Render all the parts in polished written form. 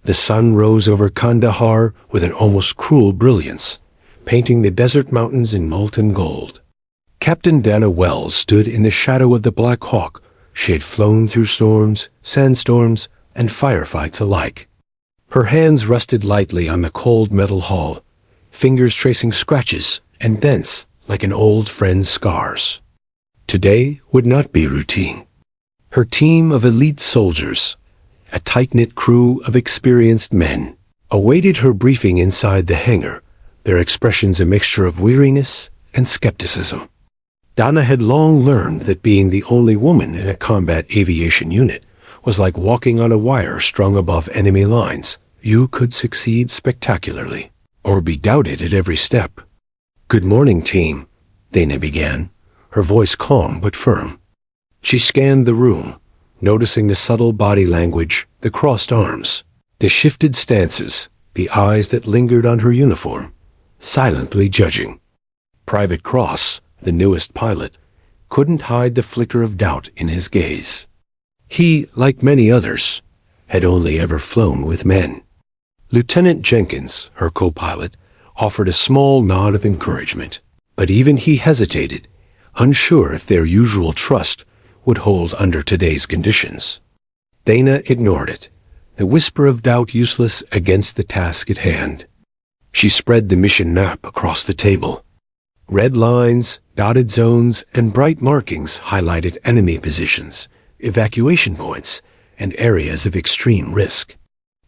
The sun rose over Kandahar with an almost cruel brilliance, painting the desert mountains in molten gold. Captain Dana Wells stood in the shadow of the Black Hawk. She had flown through storms, sandstorms, and firefights alike. Her hands rested lightly on the cold metal hull, fingers tracing scratches and dents like an old friend's scars. Today would not be routine. Her team of elite soldiers, a tight-knit crew of experienced men, awaited her briefing inside the hangar, their expressions a mixture of weariness and skepticism. Dana had long learned that being the only woman in a combat aviation unit was like walking on a wire strung above enemy lines. You could succeed spectacularly, or be doubted at every step. "Good morning, team," Dana began, her voice calm but firm. She scanned the room, noticing the subtle body language, the crossed arms, the shifted stances, the eyes that lingered on her uniform, silently judging. Private Cross, the newest pilot, couldn't hide the flicker of doubt in his gaze. He, like many others, had only ever flown with men. Lieutenant Jenkins, her co-pilot, offered a small nod of encouragement, but even he hesitated, unsure if their usual trust would hold under today's conditions. Dana ignored it, the whisper of doubt useless against the task at hand. She spread the mission map across the table. Red lines, dotted zones, and bright markings highlighted enemy positions, evacuation points, and areas of extreme risk.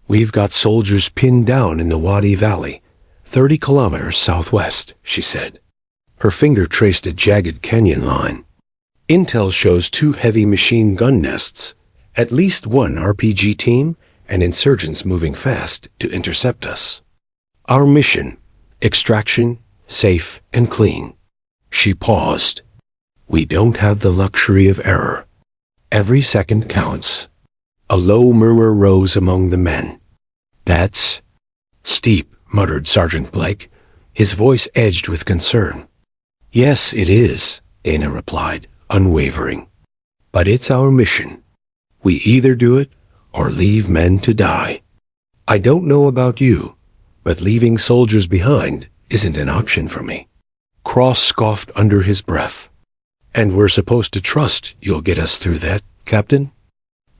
"We've got soldiers pinned down in the Wadi Valley, 30 kilometers southwest," she said. Her finger traced a jagged canyon line. "Intel shows 2 heavy machine gun nests, at least 1 RPG team, and insurgents moving fast to intercept us. Our mission, extraction, safe and clean." She paused. "We don't have the luxury of error. Every second counts." A low murmur rose among the men. "That's steep," muttered Sergeant Blake, his voice edged with concern. "Yes, it is," Dana replied, unwavering. "But it's our mission. We either do it or leave men to die. I don't know about you, but leaving soldiers behind isn't an option for me." Cross scoffed under his breath. "And we're supposed to trust you'll get us through that, Captain?"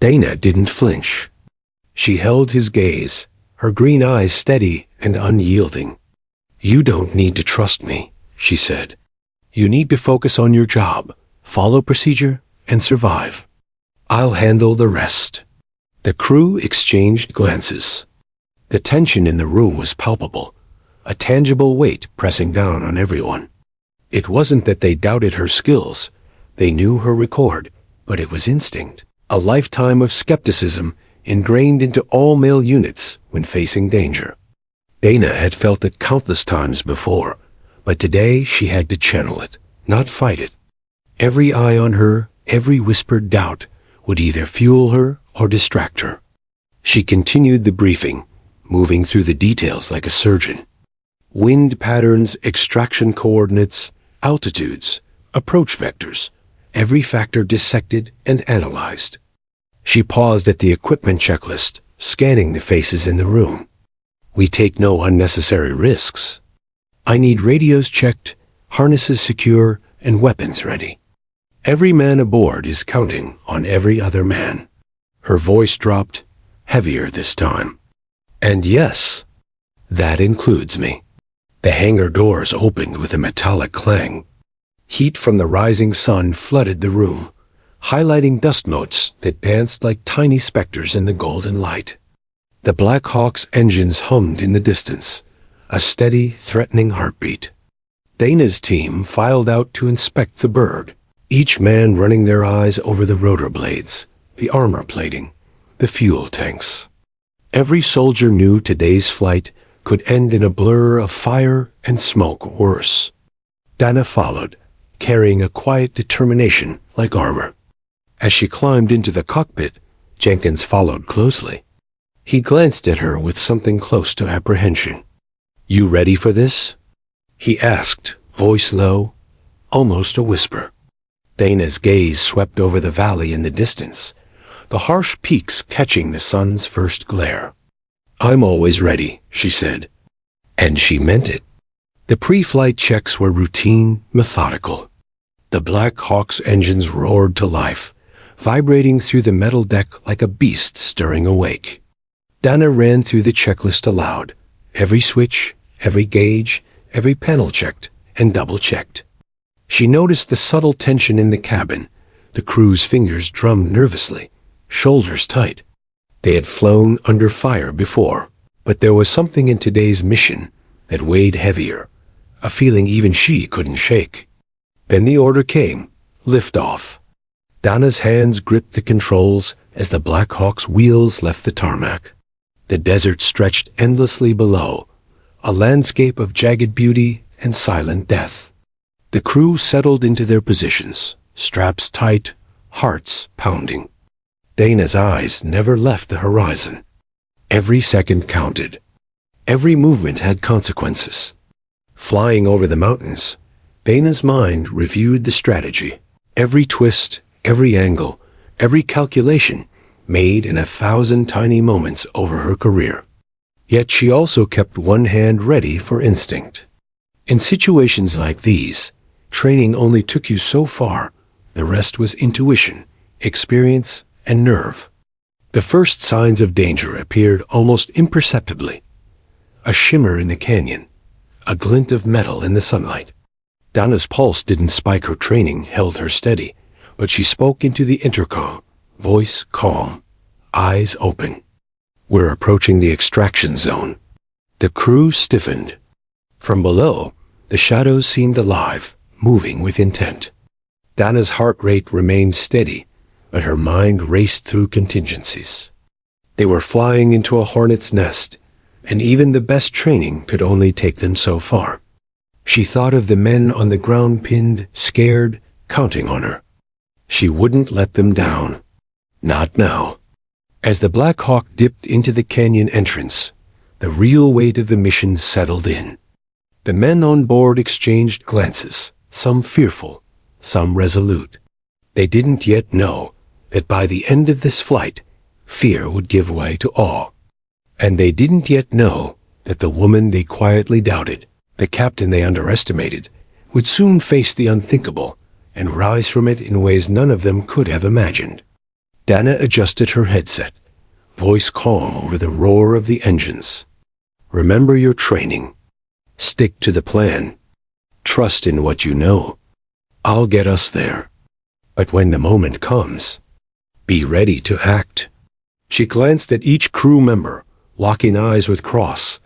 Dana didn't flinch. She held his gaze, her green eyes steady and unyielding. "You don't need to trust me," she said. "You need to focus on your job, follow procedure, and survive. I'll handle the rest." The crew exchanged glances. The tension in the room was palpable, a tangible weight pressing down on everyone. It wasn't that they doubted her skills. They knew her record, but it was instinct, a lifetime of skepticism ingrained into all male units when facing danger. Dana had felt it countless times before, but today she had to channel it, not fight it. Every eye on her, every whispered doubt, would either fuel her or distract her. She continued the briefing, moving through the details like a surgeon. Wind patterns, extraction coordinates, altitudes, approach vectors, every factor dissected and analyzed. She paused at the equipment checklist, scanning the faces in the room. "We take no unnecessary risks. I need radios checked, harnesses secure, and weapons ready. Every man aboard is counting on every other man." Her voice dropped, heavier this time. "And yes, that includes me." The hangar doors opened with a metallic clang. Heat from the rising sun flooded the room, highlighting dust motes that danced like tiny specters in the golden light. The Black Hawk's engines hummed in the distance, a steady, threatening heartbeat. Dana's team filed out to inspect the bird, each man running their eyes over the rotor blades, the armor plating, the fuel tanks. Every soldier knew today's flight could end in a blur of fire and smoke or worse. Dana followed, carrying a quiet determination like armor. As she climbed into the cockpit, Jenkins followed closely. He glanced at her with something close to apprehension. "You ready for this?" he asked, voice low, almost a whisper. Dana's gaze swept over the valley in the distance, the harsh peaks catching the sun's first glare. "I'm always ready," she said. And she meant it. The pre-flight checks were routine, methodical. The Black Hawk's engines roared to life, vibrating through the metal deck like a beast stirring awake. Dana ran through the checklist aloud. Every switch, every gauge, every panel checked and double-checked. She noticed the subtle tension in the cabin. The crew's fingers drummed nervously, shoulders tight. They had flown under fire before, but there was something in today's mission that weighed heavier, a feeling even she couldn't shake. Then the order came, liftoff. Dana's hands gripped the controls as the Black Hawk's wheels left the tarmac. The desert stretched endlessly below, a landscape of jagged beauty and silent death. The crew settled into their positions, straps tight, hearts pounding. Dana's eyes never left the horizon. Every second counted. Every movement had consequences. Flying over the mountains, Dana's mind reviewed the strategy. Every twist, every angle, every calculation made in 1,000 tiny moments over her career. Yet she also kept one hand ready for instinct. In situations like these, training only took you so far. The rest was intuition, experience, and nerve. The first signs of danger appeared almost imperceptibly. A shimmer in the canyon, a glint of metal in the sunlight. Dana's pulse didn't spike. Her training held her steady, but she spoke into the intercom, voice calm, eyes open. "We're approaching the extraction zone." The crew stiffened. From below, the shadows seemed alive, moving with intent. Dana's heart rate remained steady, but her mind raced through contingencies. They were flying into a hornet's nest, and even the best training could only take them so far. She thought of the men on the ground, pinned, scared, counting on her. She wouldn't let them down. Not now. As the Black Hawk dipped into the canyon entrance, the real weight of the mission settled in. The men on board exchanged glances, some fearful, some resolute. They didn't yet know that by the end of this flight, fear would give way to awe. And they didn't yet know that the woman they quietly doubted, the captain they underestimated, would soon face the unthinkable and rise from it in ways none of them could have imagined. Dana adjusted her headset, voice calm over the roar of the engines. "Remember your training. Stick to the plan. Trust in what you know. I'll get us there. But when the moment comes, be ready to act." She glanced at each crew member, locking eyes with Cross.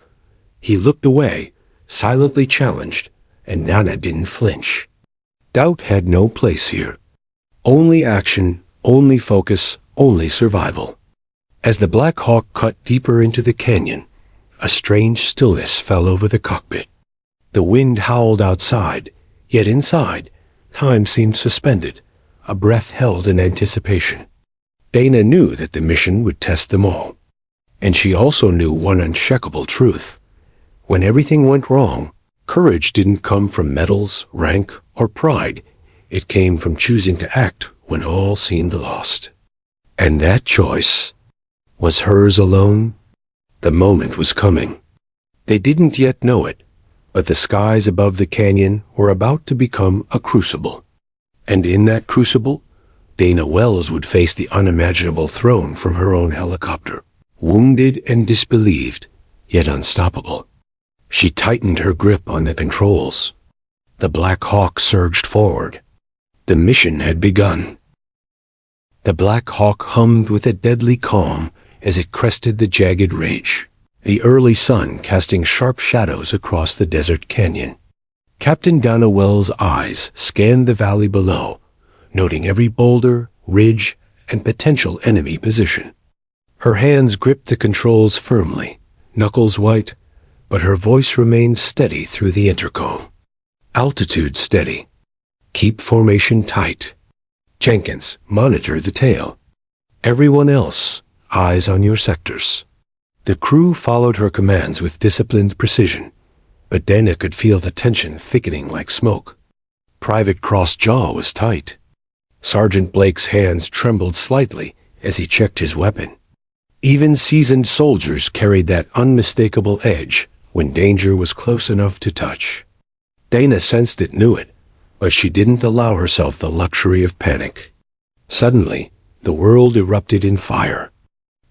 He looked away, silently challenged, and Dana didn't flinch. Doubt had no place here. Only action, only focus, only survival. As the Black Hawk cut deeper into the canyon, a strange stillness fell over the cockpit. The wind howled outside, yet inside, time seemed suspended, a breath held in anticipation. Dana knew that the mission would test them all. And she also knew one unshakable truth. When everything went wrong, courage didn't come from medals, rank, or pride. It came from choosing to act when all seemed lost. And that choice was hers alone. The moment was coming. They didn't yet know it, but the skies above the canyon were about to become a crucible. And in that crucible, Dana Wells would face the unimaginable thrown from her own helicopter, wounded and disbelieved, yet unstoppable. She tightened her grip on the controls. The Black Hawk surged forward. The mission had begun. The Black Hawk hummed with a deadly calm as it crested the jagged ridge, the early sun casting sharp shadows across the desert canyon. Captain Dana Wells' eyes scanned the valley below, noting every boulder, ridge, and potential enemy position. Her hands gripped the controls firmly, knuckles white, but her voice remained steady through the intercom. Altitude steady. Keep formation tight. Jenkins, monitor the tail. Everyone else, eyes on your sectors. The crew followed her commands with disciplined precision, but Dana could feel the tension thickening like smoke. Private Cross' jaw was tight. Sergeant Blake's hands trembled slightly as he checked his weapon. Even seasoned soldiers carried that unmistakable edge when danger was close enough to touch. Dana sensed it, knew it, but she didn't allow herself the luxury of panic. Suddenly, the world erupted in fire.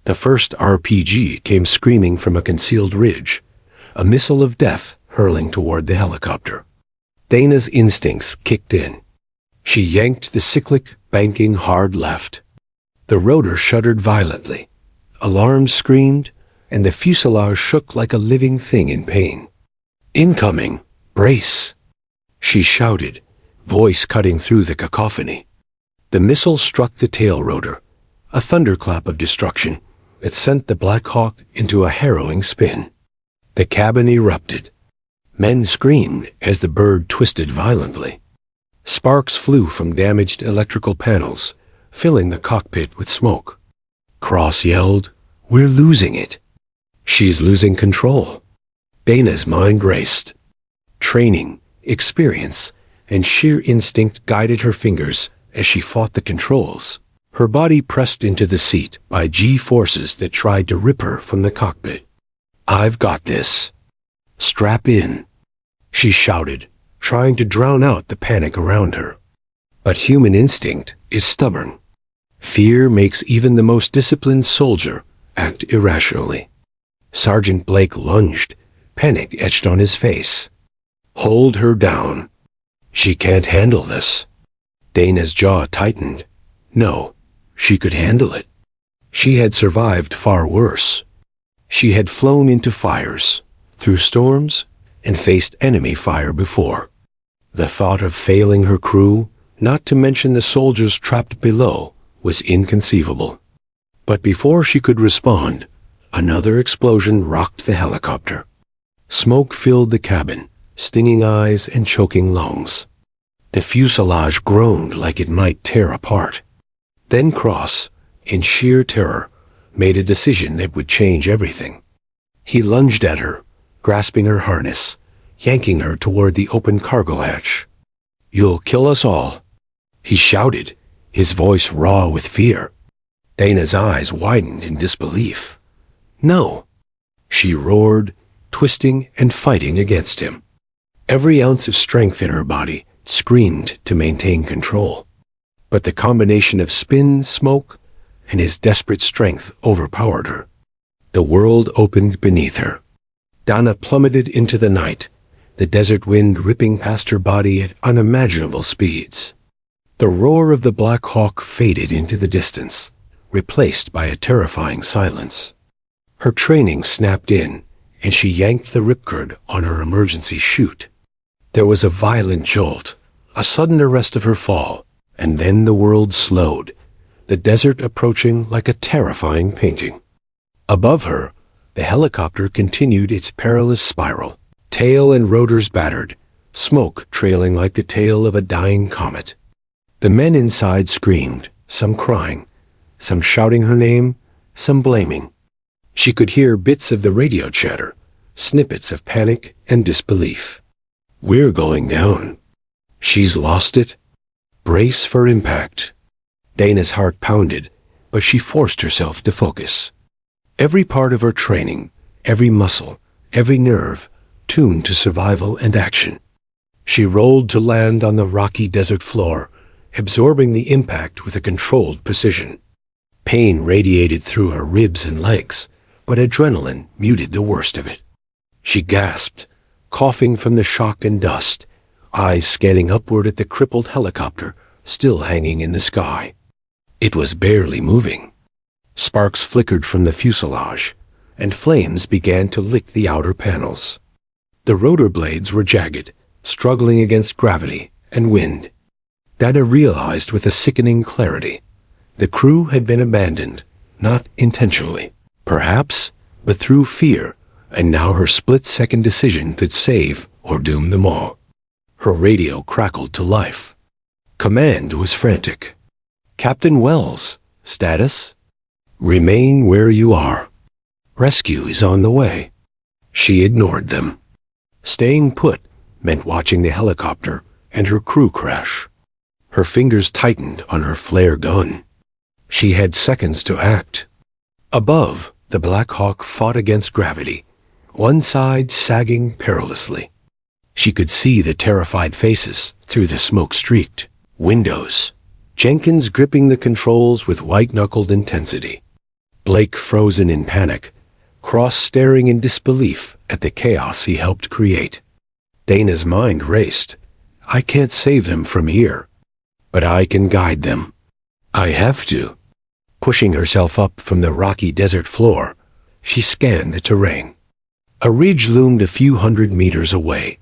The first RPG came screaming from a concealed ridge, a missile of death hurling toward the helicopter. Dana's instincts kicked in. She yanked the cyclic, banking hard left. The rotor shuddered violently. Alarms screamed, and the fuselage shook like a living thing in pain. "Incoming! Brace!" she shouted, voice cutting through the cacophony. The missile struck the tail rotor, a thunderclap of destruction that sent the Black Hawk into a harrowing spin. The cabin erupted. Men screamed as the bird twisted violently. Sparks flew from damaged electrical panels, filling the cockpit with smoke. Cross yelled, "We're losing it." "She's losing control." Dana's mind raced. Training, experience, and sheer instinct guided her fingers as she fought the controls. Her body pressed into the seat by G-forces that tried to rip her from the cockpit. "I've got this. Strap in," she shouted, trying to drown out the panic around her. But human instinct is stubborn. Fear makes even the most disciplined soldier act irrationally. Sergeant Blake lunged, panic etched on his face. "Hold her down. She can't handle this." Dana's jaw tightened. No, she could handle it. She had survived far worse. She had flown into fires, through storms, and faced enemy fire before. The thought of failing her crew, not to mention the soldiers trapped below, was inconceivable. But before she could respond, another explosion rocked the helicopter. Smoke filled the cabin, stinging eyes and choking lungs. The fuselage groaned like it might tear apart. Then Cross, in sheer terror, made a decision that would change everything. He lunged at her, grasping her harness, yanking her toward the open cargo hatch. "You'll kill us all," he shouted, his voice raw with fear. Dana's eyes widened in disbelief. "No," she roared, twisting and fighting against him. Every ounce of strength in her body screamed to maintain control. But the combination of spin, smoke, and his desperate strength overpowered her. The world opened beneath her. Dana plummeted into the night, the desert wind ripping past her body at unimaginable speeds. The roar of the Black Hawk faded into the distance, replaced by a terrifying silence. Her training snapped in, and she yanked the ripcord on her emergency chute. There was a violent jolt, a sudden arrest of her fall, and then the world slowed, the desert approaching like a terrifying painting. Above her, the helicopter continued its perilous spiral, tail and rotors battered, smoke trailing like the tail of a dying comet. The men inside screamed, some crying, some shouting her name, some blaming. She could hear bits of the radio chatter, snippets of panic and disbelief. "We're going down. She's lost it. Brace for impact." Dana's heart pounded, but she forced herself to focus. Every part of her training, every muscle, every nerve, tuned to survival and action. She rolled to land on the rocky desert floor, absorbing the impact with a controlled precision. Pain radiated through her ribs and legs, but adrenaline muted the worst of it. She gasped, coughing from the shock and dust, eyes scanning upward at the crippled helicopter still hanging in the sky. It was barely moving. Sparks flickered from the fuselage, and flames began to lick the outer panels. The rotor blades were jagged, struggling against gravity and wind. Dana realized with a sickening clarity. The crew had been abandoned, not intentionally, perhaps, but through fear, and now her split-second decision could save or doom them all. Her radio crackled to life. Command was frantic. "Captain Wells, status? Remain where you are. Rescue is on the way." She ignored them. Staying put meant watching the helicopter and her crew crash. Her fingers tightened on her flare gun. She had seconds to act. Above, the Black Hawk fought against gravity, one side sagging perilously. She could see the terrified faces through the smoke-streaked windows. Jenkins gripping the controls with white-knuckled intensity. Blake frozen in panic, Cross staring in disbelief at the chaos he helped create. Dana's mind raced. I can't save them from here, but I can guide them. I have to. Pushing herself up from the rocky desert floor, she scanned the terrain. A ridge loomed a few hundred meters away,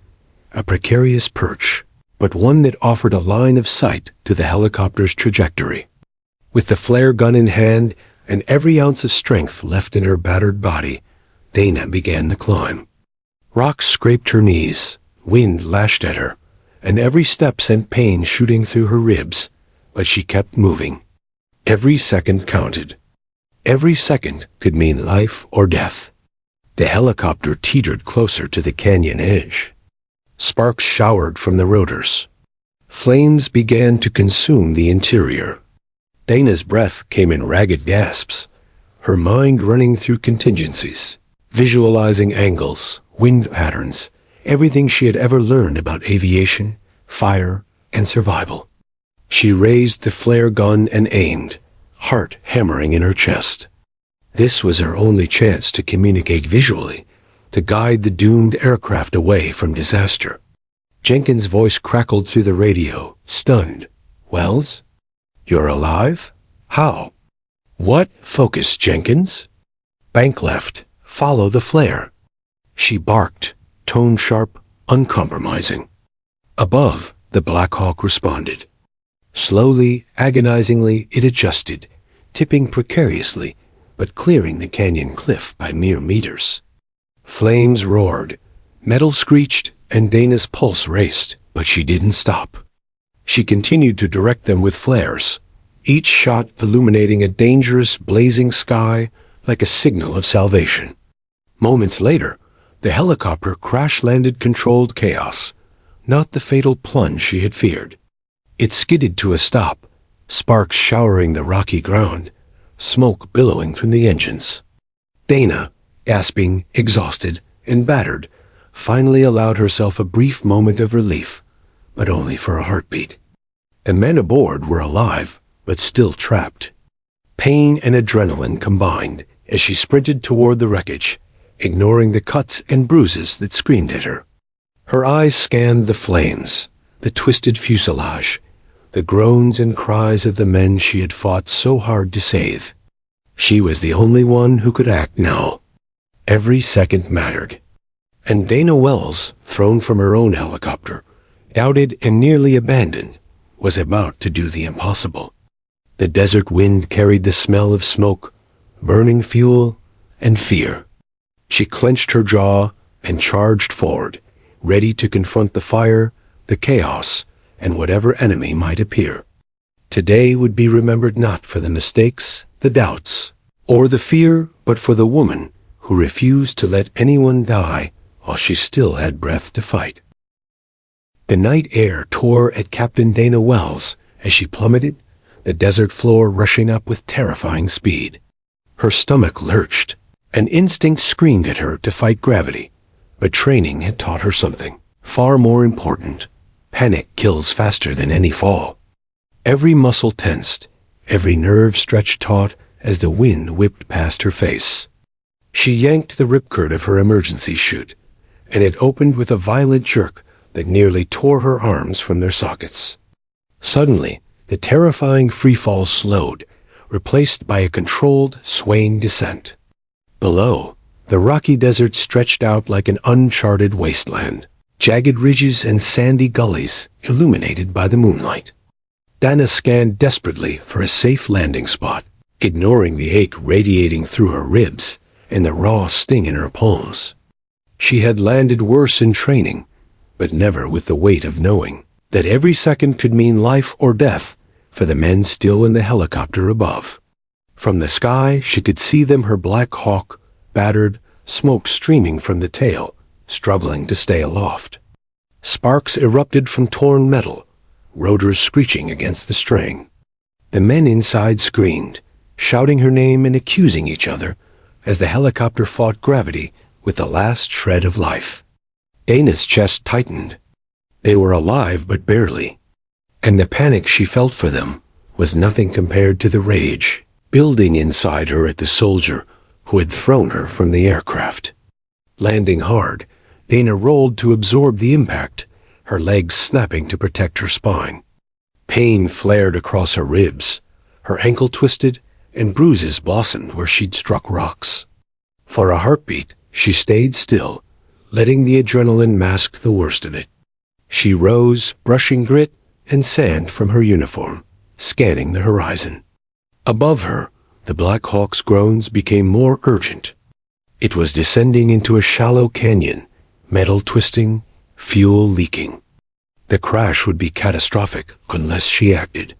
a precarious perch, but one that offered a line of sight to the helicopter's trajectory. With the flare gun in hand and every ounce of strength left in her battered body, Dana began the climb. Rocks scraped her knees, wind lashed at her, and every step sent pain shooting through her ribs, but she kept moving. Every second counted. Every second could mean life or death. The helicopter teetered closer to the canyon edge. Sparks showered from the rotors. Flames began to consume the interior. Dana's breath came in ragged gasps, her mind running through contingencies, visualizing angles, wind patterns, everything she had ever learned about aviation, fire, and survival. She raised the flare gun and aimed, heart hammering in her chest. This was her only chance to communicate visually, to guide the doomed aircraft away from disaster. Jenkins' voice crackled through the radio, stunned. Wells? You're alive? How? What? Focus, Jenkins. Bank left. Follow the flare. She barked, tone sharp, uncompromising. Above, the Black Hawk responded. Slowly, agonizingly, it adjusted, tipping precariously, but clearing the canyon cliff by mere meters. Flames roared, metal screeched, and Dana's pulse raced, but she didn't stop. She continued to direct them with flares, each shot illuminating a dangerous, blazing sky like a signal of salvation. Moments later, the helicopter crash-landed controlled chaos, not the fatal plunge she had feared. It skidded to a stop, sparks showering the rocky ground, smoke billowing from the engines. Dana, gasping, exhausted, and battered, finally allowed herself a brief moment of relief, but only for a heartbeat. The men aboard were alive, but still trapped. Pain and adrenaline combined as she sprinted toward the wreckage, ignoring the cuts and bruises that screamed at her. Her eyes scanned the flames, the twisted fuselage, the groans and cries of the men she had fought so hard to save. She was the only one who could act now. Every second mattered. And Dana Wells, thrown from her own helicopter, doubted and nearly abandoned, was about to do the impossible. The desert wind carried the smell of smoke, burning fuel, and fear. She clenched her jaw and charged forward, ready to confront the fire, the chaos, and whatever enemy might appear. Today would be remembered not for the mistakes, the doubts, or the fear, but for the woman who refused to let anyone die while she still had breath to fight. The night air tore at Captain Dana Wells as she plummeted, the desert floor rushing up with terrifying speed. Her stomach lurched. An instinct screamed at her to fight gravity, but training had taught her something far more important. Panic kills faster than any fall. Every muscle tensed, every nerve stretched taut as the wind whipped past her face. She yanked the ripcord of her emergency chute, and it opened with a violent jerk that nearly tore her arms from their sockets. Suddenly, the terrifying freefall slowed, replaced by a controlled, swaying descent. Below, the rocky desert stretched out like an uncharted wasteland, jagged ridges and sandy gullies illuminated by the moonlight. Dana scanned desperately for a safe landing spot, ignoring the ache radiating through her ribs and the raw sting in her palms. She had landed worse in training, but never with the weight of knowing that every second could mean life or death for the men still in the helicopter above. From the sky, she could see them, her Black Hawk, battered, smoke streaming from the tail, struggling to stay aloft. Sparks erupted from torn metal, rotors screeching against the string. The men inside screamed, shouting her name and accusing each other as the helicopter fought gravity with the last shred of life. Dana's chest tightened. They were alive, but barely. And the panic she felt for them was nothing compared to the rage building inside her at the soldier who had thrown her from the aircraft. Landing hard, Dana rolled to absorb the impact, her legs snapping to protect her spine. Pain flared across her ribs, her ankle twisted, and bruises blossomed where she'd struck rocks. For a heartbeat, she stayed still, letting the adrenaline mask the worst of it. She rose, brushing grit and sand from her uniform, scanning the horizon. Above her, the Black Hawk's groans became more urgent. It was descending into a shallow canyon, metal twisting, fuel leaking. The crash would be catastrophic unless she acted.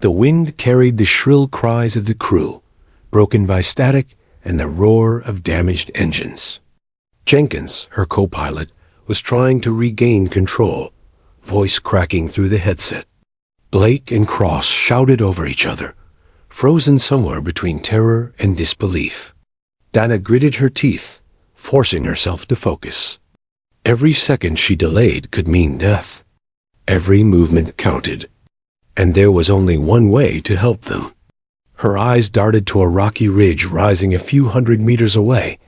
The wind carried the shrill cries of the crew, broken by static and the roar of damaged engines. Jenkins, her co-pilot, was trying to regain control, voice cracking through the headset. Blake and Cross shouted over each other, frozen somewhere between terror and disbelief. Dana gritted her teeth, forcing herself to focus. Every second she delayed could mean death. Every movement counted. And there was only one way to help them. Her eyes darted to a rocky ridge rising a few hundred meters away,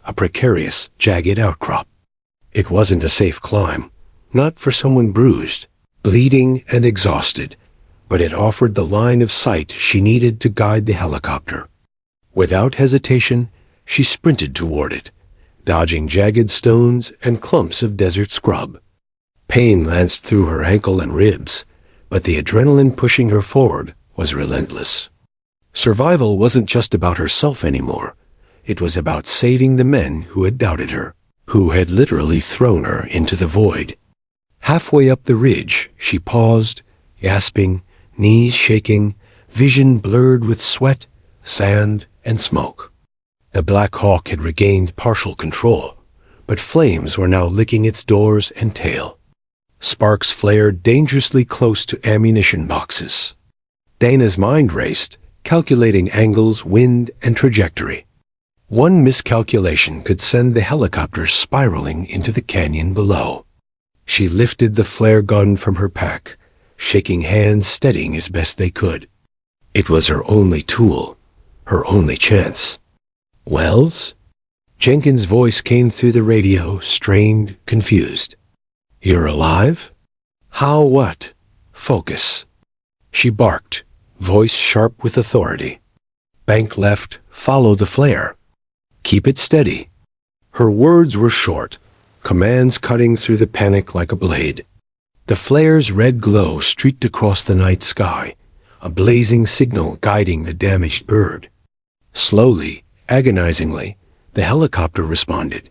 a precarious, jagged outcrop. It wasn't a safe climb, not for someone bruised, bleeding and exhausted, but it offered the line of sight she needed to guide the helicopter. Without hesitation, she sprinted toward it, dodging jagged stones and clumps of desert scrub. Pain lanced through her ankle and ribs, but the adrenaline pushing her forward was relentless. Survival wasn't just about herself anymore. It was about saving the men who had doubted her, who had literally thrown her into the void. Halfway up the ridge, she paused, gasping, knees shaking, vision blurred with sweat, sand, and smoke. The Black Hawk had regained partial control, but flames were now licking its doors and tail. Sparks flared dangerously close to ammunition boxes. Dana's mind raced, calculating angles, wind, and trajectory. One miscalculation could send the helicopter spiraling into the canyon below. She lifted the flare gun from her pack, shaking hands steadying as best they could. It was her only tool, her only chance. "Wells?" Jenkins' voice came through the radio, strained, confused. "You're alive? How what? Focus." She barked, voice sharp with authority. "Bank left, follow the flare. Keep it steady." Her words were short, commands cutting through the panic like a blade. The flare's red glow streaked across the night sky, a blazing signal guiding the damaged bird. Slowly, agonizingly, the helicopter responded,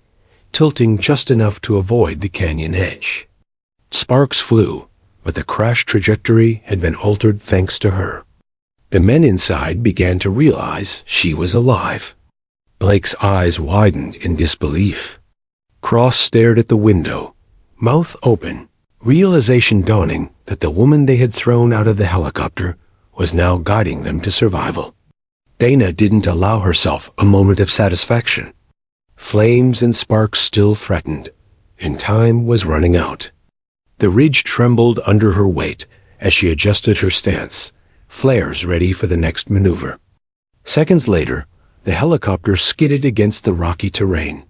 tilting just enough to avoid the canyon edge. Sparks flew, but the crash trajectory had been altered thanks to her. The men inside began to realize she was alive. Blake's eyes widened in disbelief. Cross stared at the window, mouth open, realization dawning that the woman they had thrown out of the helicopter was now guiding them to survival. Dana didn't allow herself a moment of satisfaction. Flames and sparks still threatened, and time was running out. The ridge trembled under her weight as she adjusted her stance, flares ready for the next maneuver. Seconds later, the helicopter skidded against the rocky terrain,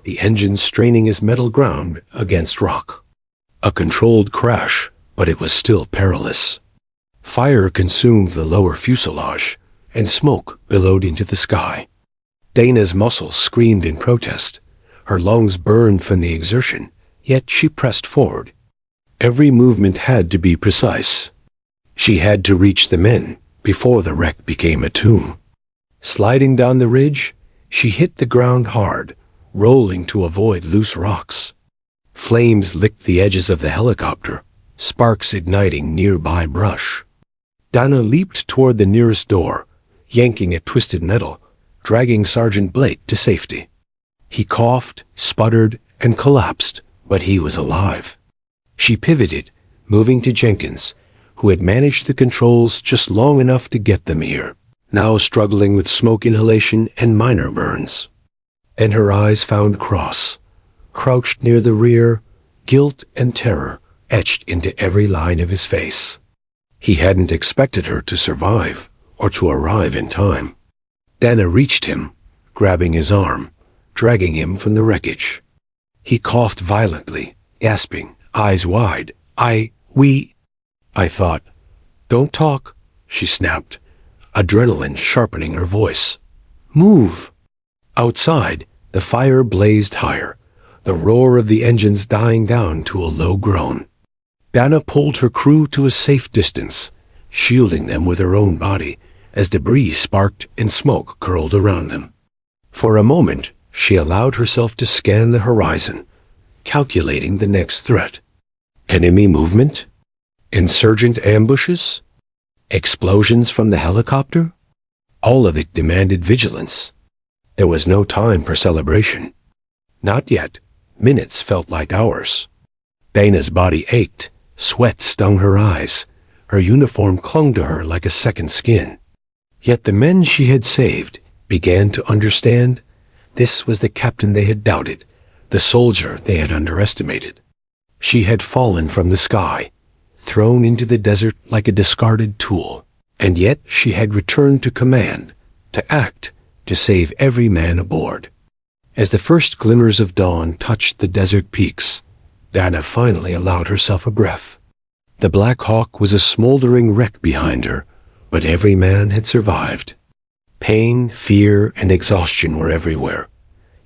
the engine straining as metal ground against rock. A controlled crash, but it was still perilous. Fire consumed the lower fuselage, and smoke billowed into the sky. Dana's muscles screamed in protest. Her lungs burned from the exertion, yet she pressed forward. Every movement had to be precise. She had to reach the men before the wreck became a tomb. Sliding down the ridge, she hit the ground hard, rolling to avoid loose rocks. Flames licked the edges of the helicopter, sparks igniting nearby brush. Dana leaped toward the nearest door, yanking at twisted metal, dragging Sergeant Blake to safety. He coughed, sputtered, and collapsed, but he was alive. She pivoted, moving to Jenkins, who had managed the controls just long enough to get them here. now struggling with smoke inhalation and minor burns. And her eyes found Cross, crouched near the rear, guilt and terror etched into every line of his face. He hadn't expected her to survive or to arrive in time. Dana reached him, grabbing his arm, dragging him from the wreckage. He coughed violently, gasping, eyes wide. I thought. Don't talk, she snapped, adrenaline sharpening her voice. Move! Outside, the fire blazed higher, the roar of the engines dying down to a low groan. Dana pulled her crew to a safe distance, shielding them with her own body as debris sparked and smoke curled around them. For a moment, she allowed herself to scan the horizon, calculating the next threat. Enemy movement? Insurgent ambushes? Explosions from the helicopter? All of it demanded vigilance. There was no time for celebration. Not yet. Minutes felt like hours. Dana's body ached. Sweat stung her eyes. Her uniform clung to her like a second skin. Yet the men she had saved began to understand. This was the captain they had doubted, the soldier they had underestimated. She had fallen from the sky, thrown into the desert like a discarded tool, and yet she had returned to command, to act, to save every man aboard. As the first glimmers of dawn touched the desert peaks, Dana finally allowed herself a breath. The Black Hawk was a smoldering wreck behind her, but every man had survived. Pain, fear, and exhaustion were everywhere.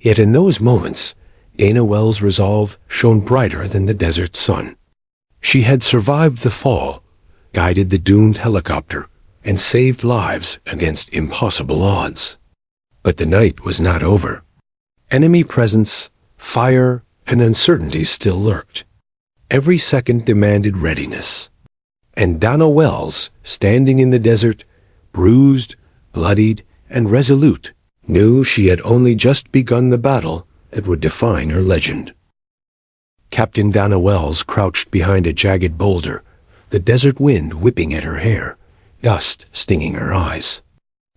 Yet in those moments, Dana Wells' resolve shone brighter than the desert sun. She had survived the fall, guided the doomed helicopter, and saved lives against impossible odds. But the night was not over. Enemy presence, fire, and uncertainty still lurked. Every second demanded readiness. And Dana Wells, standing in the desert, bruised, bloodied, and resolute, knew she had only just begun the battle that would define her legend. Captain Dana Wells crouched behind a jagged boulder, the desert wind whipping at her hair, dust stinging her eyes.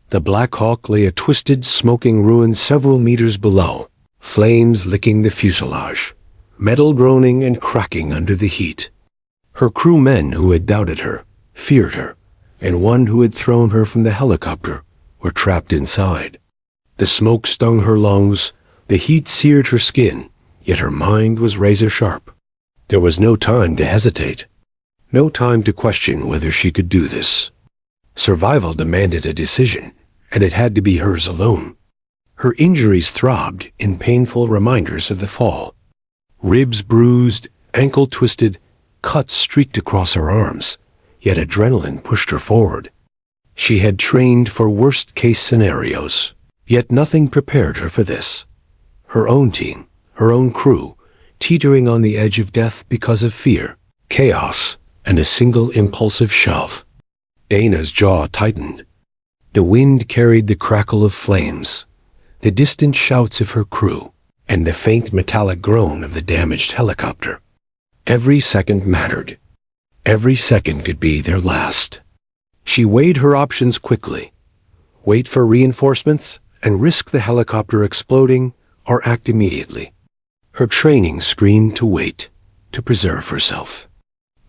The Black Hawk lay a twisted, smoking ruin several meters below, flames licking the fuselage, metal groaning and cracking under the heat. Her crewmen who had doubted her, feared her, and one who had thrown her from the helicopter were trapped inside. The smoke stung her lungs, the heat seared her skin, yet her mind was razor-sharp. There was no time to hesitate, no time to question whether she could do this. Survival demanded a decision, and it had to be hers alone. Her injuries throbbed in painful reminders of the fall. Ribs bruised, ankle twisted, cuts streaked across her arms, yet adrenaline pushed her forward. She had trained for worst-case scenarios, yet nothing prepared her for this. Her own team, her own crew, teetering on the edge of death because of fear, chaos, and a single impulsive shove. Dana's jaw tightened. The wind carried the crackle of flames, the distant shouts of her crew, and the faint metallic groan of the damaged helicopter. Every second mattered. Every second could be their last. She weighed her options quickly. Wait for reinforcements and risk the helicopter exploding, or act immediately. Her training screamed to wait, to preserve herself.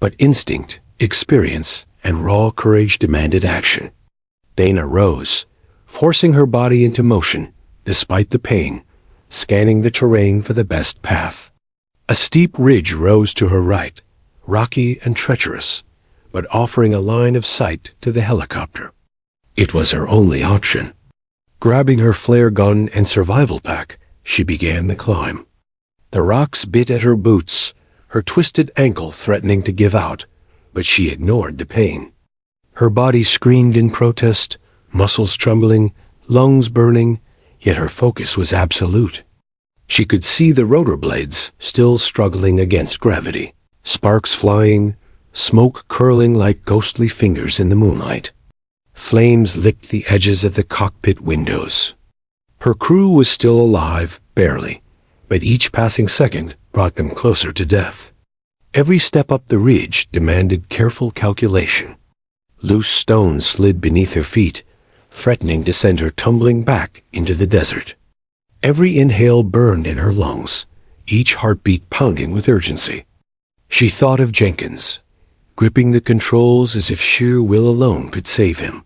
But instinct, experience, and raw courage demanded action. Dana rose, forcing her body into motion, despite the pain, scanning the terrain for the best path. A steep ridge rose to her right, rocky and treacherous, but offering a line of sight to the helicopter. It was her only option. Grabbing her flare gun and survival pack, she began the climb. The rocks bit at her boots, her twisted ankle threatening to give out, but she ignored the pain. Her body screamed in protest, muscles trembling, lungs burning, yet her focus was absolute. She could see the rotor blades still struggling against gravity, sparks flying, smoke curling like ghostly fingers in the moonlight. Flames licked the edges of the cockpit windows. Her crew was still alive, barely, but each passing second brought them closer to death. Every step up the ridge demanded careful calculation. Loose stones slid beneath her feet, threatening to send her tumbling back into the desert. Every inhale burned in her lungs, each heartbeat pounding with urgency. She thought of Jenkins, gripping the controls as if sheer will alone could save him.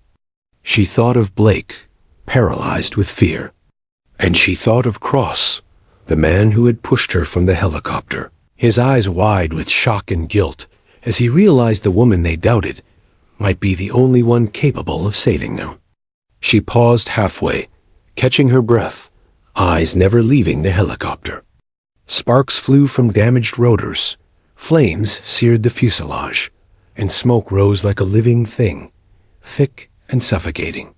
She thought of Blake, paralyzed with fear. And she thought of Cross, the man who had pushed her from the helicopter, his eyes wide with shock and guilt as he realized the woman they doubted might be the only one capable of saving them. She paused halfway, catching her breath, eyes never leaving the helicopter. Sparks flew from damaged rotors, flames seared the fuselage, and smoke rose like a living thing, thick and suffocating.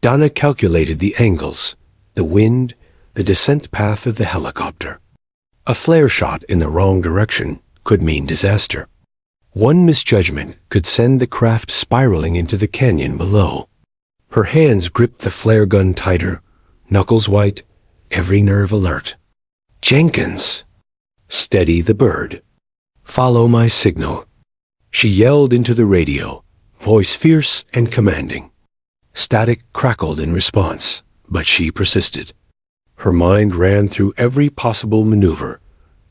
Donna calculated the angles, the wind, the descent path of the helicopter. A flare shot in the wrong direction could mean disaster. One misjudgment could send the craft spiraling into the canyon below. Her hands gripped the flare gun tighter, knuckles white, every nerve alert. "Jenkins!" "Steady the bird. Follow my signal." She yelled into the radio, voice fierce and commanding. Static crackled in response, but she persisted. Her mind ran through every possible maneuver,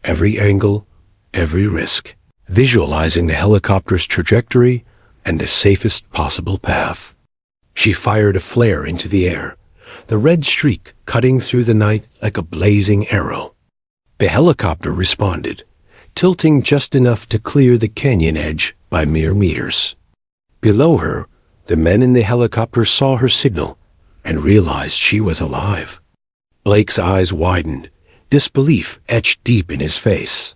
every angle, every risk, visualizing the helicopter's trajectory and the safest possible path. She fired a flare into the air, the red streak cutting through the night like a blazing arrow. The helicopter responded, tilting just enough to clear the canyon edge by mere meters. Below her, the men in the helicopter saw her signal and realized she was alive. Blake's eyes widened, disbelief etched deep in his face.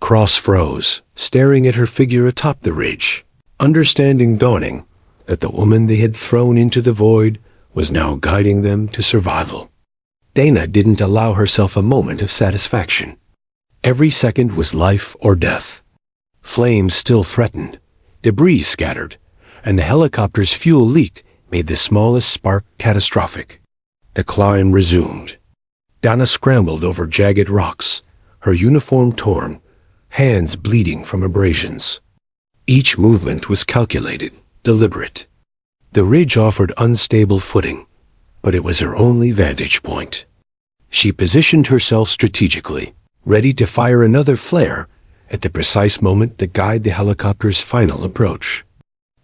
Cross froze, staring at her figure atop the ridge, understanding dawning that the woman they had thrown into the void was now guiding them to survival. Dana didn't allow herself a moment of satisfaction. Every second was life or death. Flames still threatened, debris scattered, and the helicopter's fuel leak made the smallest spark catastrophic. The climb resumed. Dana scrambled over jagged rocks, her uniform torn, hands bleeding from abrasions. Each movement was calculated, deliberate. The ridge offered unstable footing, but it was her only vantage point. She positioned herself strategically, ready to fire another flare at the precise moment to guide the helicopter's final approach.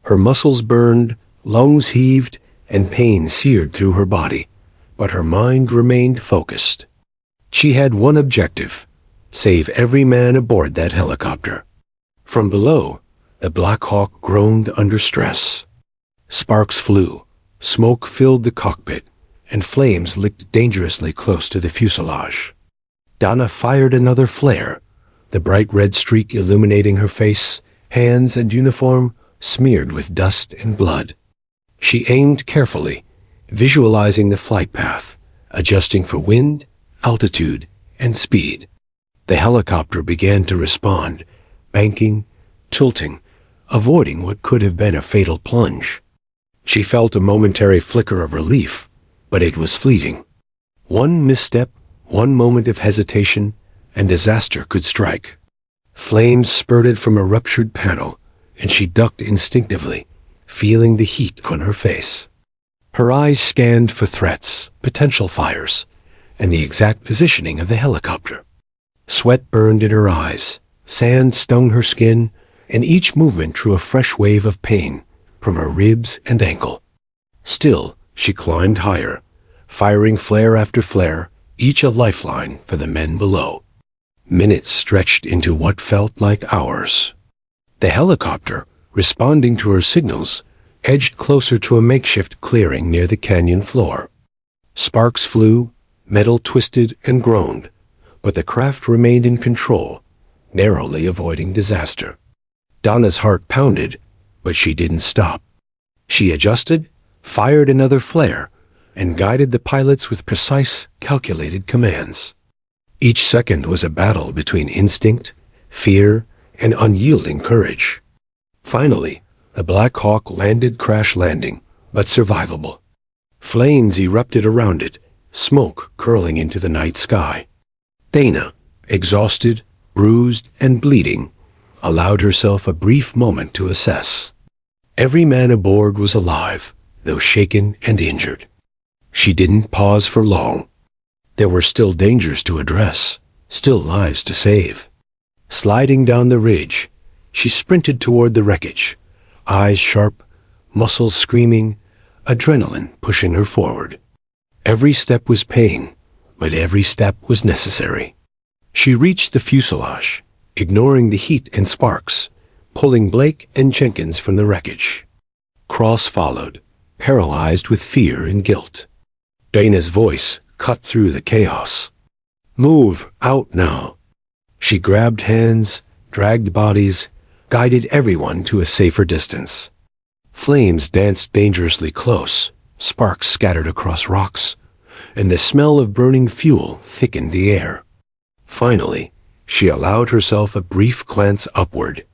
Her muscles burned, lungs heaved, and pain seared through her body, but her mind remained focused. She had one objective: save every man aboard that helicopter. From below, the Black Hawk groaned under stress. Sparks flew, smoke filled the cockpit, and flames licked dangerously close to the fuselage. Donna fired another flare, the bright red streak illuminating her face, hands, and uniform smeared with dust and blood. She aimed carefully, visualizing the flight path, adjusting for wind, altitude, and speed. The helicopter began to respond, banking, tilting, avoiding what could have been a fatal plunge. She felt a momentary flicker of relief, but it was fleeting. One misstep, one moment of hesitation, and disaster could strike. Flames spurted from a ruptured panel, and she ducked instinctively, feeling the heat on her face. Her eyes scanned for threats, potential fires, and the exact positioning of the helicopter. Sweat burned in her eyes, sand stung her skin, and each movement drew a fresh wave of pain from her ribs and ankle. Still, she climbed higher, firing flare after flare, each a lifeline for the men below. Minutes stretched into what felt like hours. The helicopter, responding to her signals, edged closer to a makeshift clearing near the canyon floor. Sparks flew, metal twisted and groaned, but the craft remained in control, narrowly avoiding disaster. Donna's heart pounded, but she didn't stop. She adjusted, fired another flare, and guided the pilots with precise, calculated commands. Each second was a battle between instinct, fear, and unyielding courage. Finally, the Black Hawk landed crash landing, but survivable. Flames erupted around it, smoke curling into the night sky. Dana, exhausted, bruised, and bleeding, allowed herself a brief moment to assess. Every man aboard was alive, though shaken and injured. She didn't pause for long. There were still dangers to address, still lives to save. Sliding down the ridge, she sprinted toward the wreckage, eyes sharp, muscles screaming, adrenaline pushing her forward. Every step was pain, but every step was necessary. She reached the fuselage, ignoring the heat and sparks, pulling Blake and Jenkins from the wreckage. Cross followed, paralyzed with fear and guilt. Dana's voice cut through the chaos. "Move out now." She grabbed hands, dragged bodies, guided everyone to a safer distance. Flames danced dangerously close, sparks scattered across rocks, and the smell of burning fuel thickened the air. Finally, she allowed herself a brief glance upward.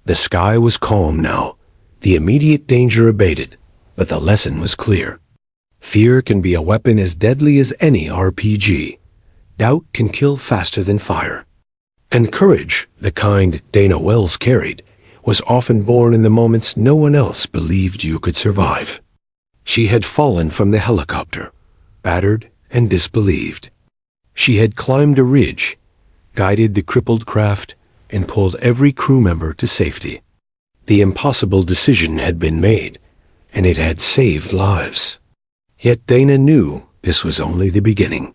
The sky was calm now. The immediate danger abated, but the lesson was clear. Fear can be a weapon as deadly as any RPG. Doubt can kill faster than fire. And courage, the kind Dana Wells carried, was often born in the moments no one else believed you could survive. She had fallen from the helicopter, battered and disbelieved. She had climbed a ridge, guided the crippled craft, and pulled every crew member to safety. The impossible decision had been made, and it had saved lives. Yet Dana knew this was only the beginning.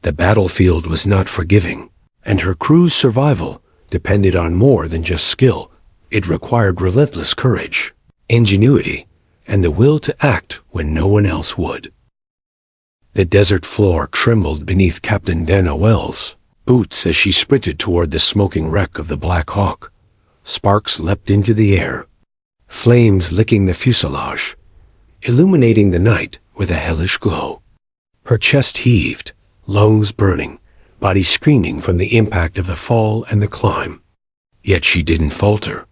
The battlefield was not forgiving, and her crew's survival depended on more than just skill. It required relentless courage, ingenuity, and the will to act when no one else would. The desert floor trembled beneath Captain Dana Wells' boots as she sprinted toward the smoking wreck of the Black Hawk. Sparks leapt into the air, flames licking the fuselage, illuminating the night with a hellish glow. Her chest heaved, lungs burning, body screaming from the impact of the fall and the climb. Yet she didn't falter.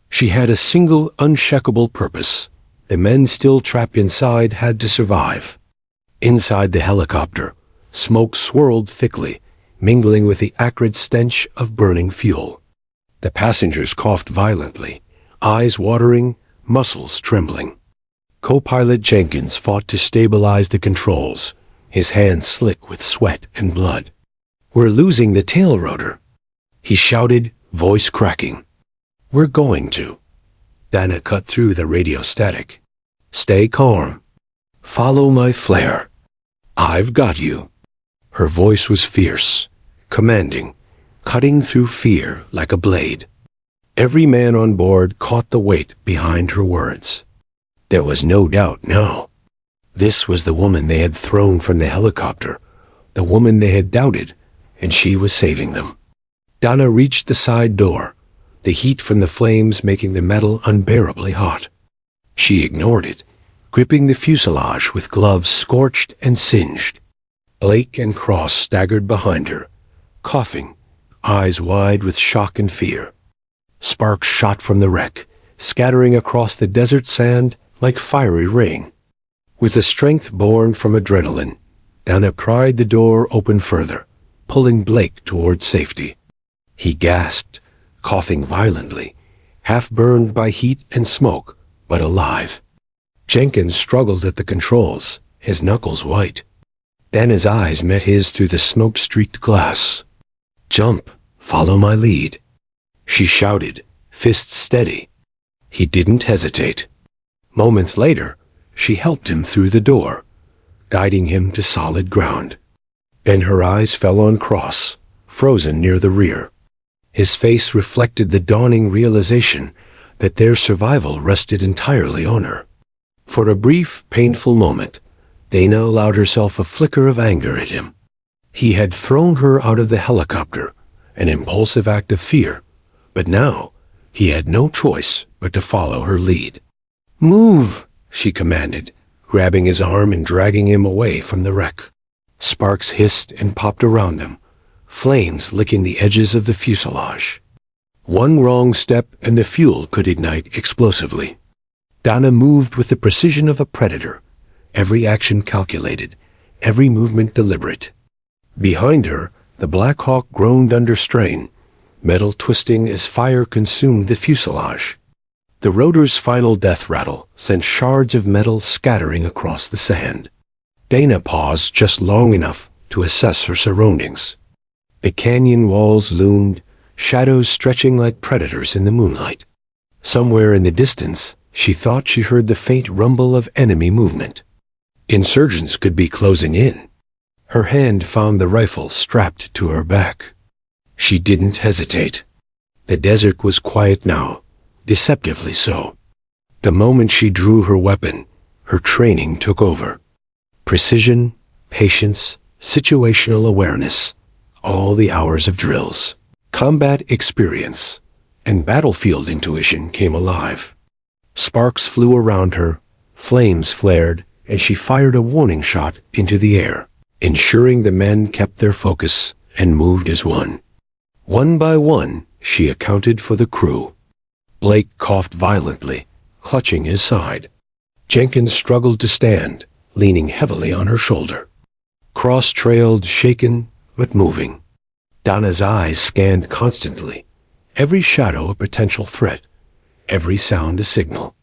She had a single unshakable purpose. The men still trapped inside had to survive. Inside the helicopter, smoke swirled thickly, mingling with the acrid stench of burning fuel. The passengers coughed violently, eyes watering, muscles trembling. Co-pilot Jenkins fought to stabilize the controls, his hands slick with sweat and blood. "We're losing the tail rotor," he shouted, voice cracking. "We're going to." Dana cut through the radio static. "Stay calm. Follow my flare. I've got you." Her voice was fierce, commanding, cutting through fear like a blade. Every man on board caught the weight behind her words. There was no doubt now. This was the woman they had thrown from the helicopter, the woman they had doubted, and she was saving them. Dana reached the side door, the heat from the flames making the metal unbearably hot. She ignored it, gripping the fuselage with gloves scorched and singed. Blake and Cross staggered behind her, coughing, eyes wide with shock and fear. Sparks shot from the wreck, scattering across the desert sand like fiery rain. With a strength born from adrenaline, Dana pried the door open further, pulling Blake toward safety. He gasped, coughing violently, half burned by heat and smoke, but alive. Jenkins struggled at the controls, his knuckles white. Dana's eyes met his through the smoke-streaked glass. "Jump, follow my lead," she shouted, fists steady. He didn't hesitate. Moments later, she helped him through the door, guiding him to solid ground. Then her eyes fell on Cross, frozen near the rear. His face reflected the dawning realization that their survival rested entirely on her. For a brief, painful moment, Dana allowed herself a flicker of anger at him. He had thrown her out of the helicopter, an impulsive act of fear, but now he had no choice but to follow her lead. "Move," she commanded, grabbing his arm and dragging him away from the wreck. Sparks hissed and popped around them, flames licking the edges of the fuselage. One wrong step and the fuel could ignite explosively. Dana moved with the precision of a predator, every action calculated, every movement deliberate. Behind her, the Black Hawk groaned under strain, metal twisting as fire consumed the fuselage. The rotor's final death rattle sent shards of metal scattering across the sand. Dana paused just long enough to assess her surroundings. The canyon walls loomed, shadows stretching like predators in the moonlight. Somewhere in the distance, she thought she heard the faint rumble of enemy movement. Insurgents could be closing in. Her hand found the rifle strapped to her back. She didn't hesitate. The desert was quiet now, deceptively so. The moment she drew her weapon, her training took over. Precision, patience, situational awareness, all the hours of drills, combat experience, and battlefield intuition came alive. Sparks flew around her, flames flared, and she fired a warning shot into the air, ensuring the men kept their focus and moved as one. One by one, she accounted for the crew. Blake coughed violently, clutching his side. Jenkins struggled to stand, leaning heavily on her shoulder. Cross trailed, shaken, but moving. Donna's eyes scanned constantly, every shadow a potential threat, every sound a signal.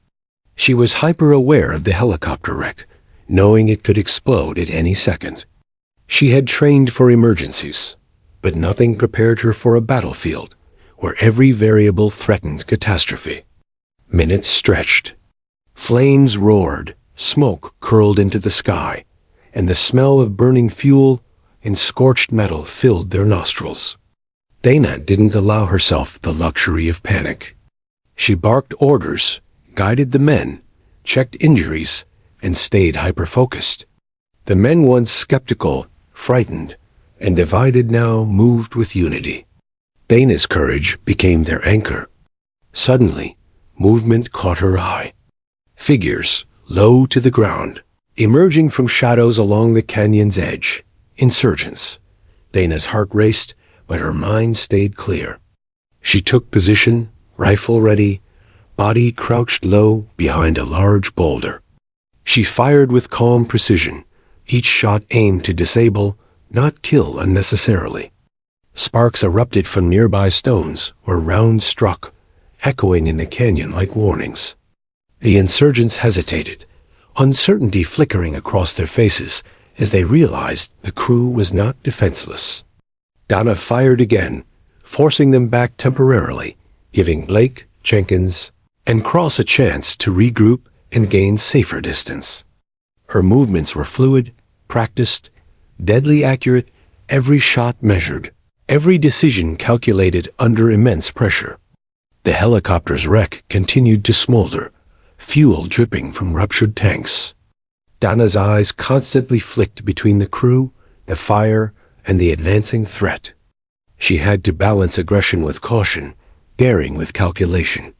She was hyper-aware of the helicopter wreck, knowing it could explode at any second. She had trained for emergencies, but nothing prepared her for a battlefield where every variable threatened catastrophe. Minutes stretched. Flames roared, smoke curled into the sky, and the smell of burning fuel and scorched metal filled their nostrils. Dana didn't allow herself the luxury of panic. She barked orders, guided the men, checked injuries, and stayed hyper-focused. The men, once skeptical, frightened, and divided, now moved with unity. Dana's courage became their anchor. Suddenly, movement caught her eye. Figures, low to the ground, emerging from shadows along the canyon's edge. Insurgents. Dana's heart raced, but her mind stayed clear. She took position, rifle ready, body crouched low behind a large boulder. She fired with calm precision, each shot aimed to disable, not kill unnecessarily. Sparks erupted from nearby stones where rounds struck, echoing in the canyon like warnings. The insurgents hesitated, uncertainty flickering across their faces as they realized the crew was not defenseless. Donna fired again, forcing them back temporarily, giving Blake, Jenkins, and Cross a chance to regroup and gain safer distance. Her movements were fluid, practiced, deadly accurate, every shot measured, every decision calculated under immense pressure. The helicopter's wreck continued to smolder, fuel dripping from ruptured tanks. Donna's eyes constantly flicked between the crew, the fire, and the advancing threat. She had to balance aggression with caution, daring with calculation.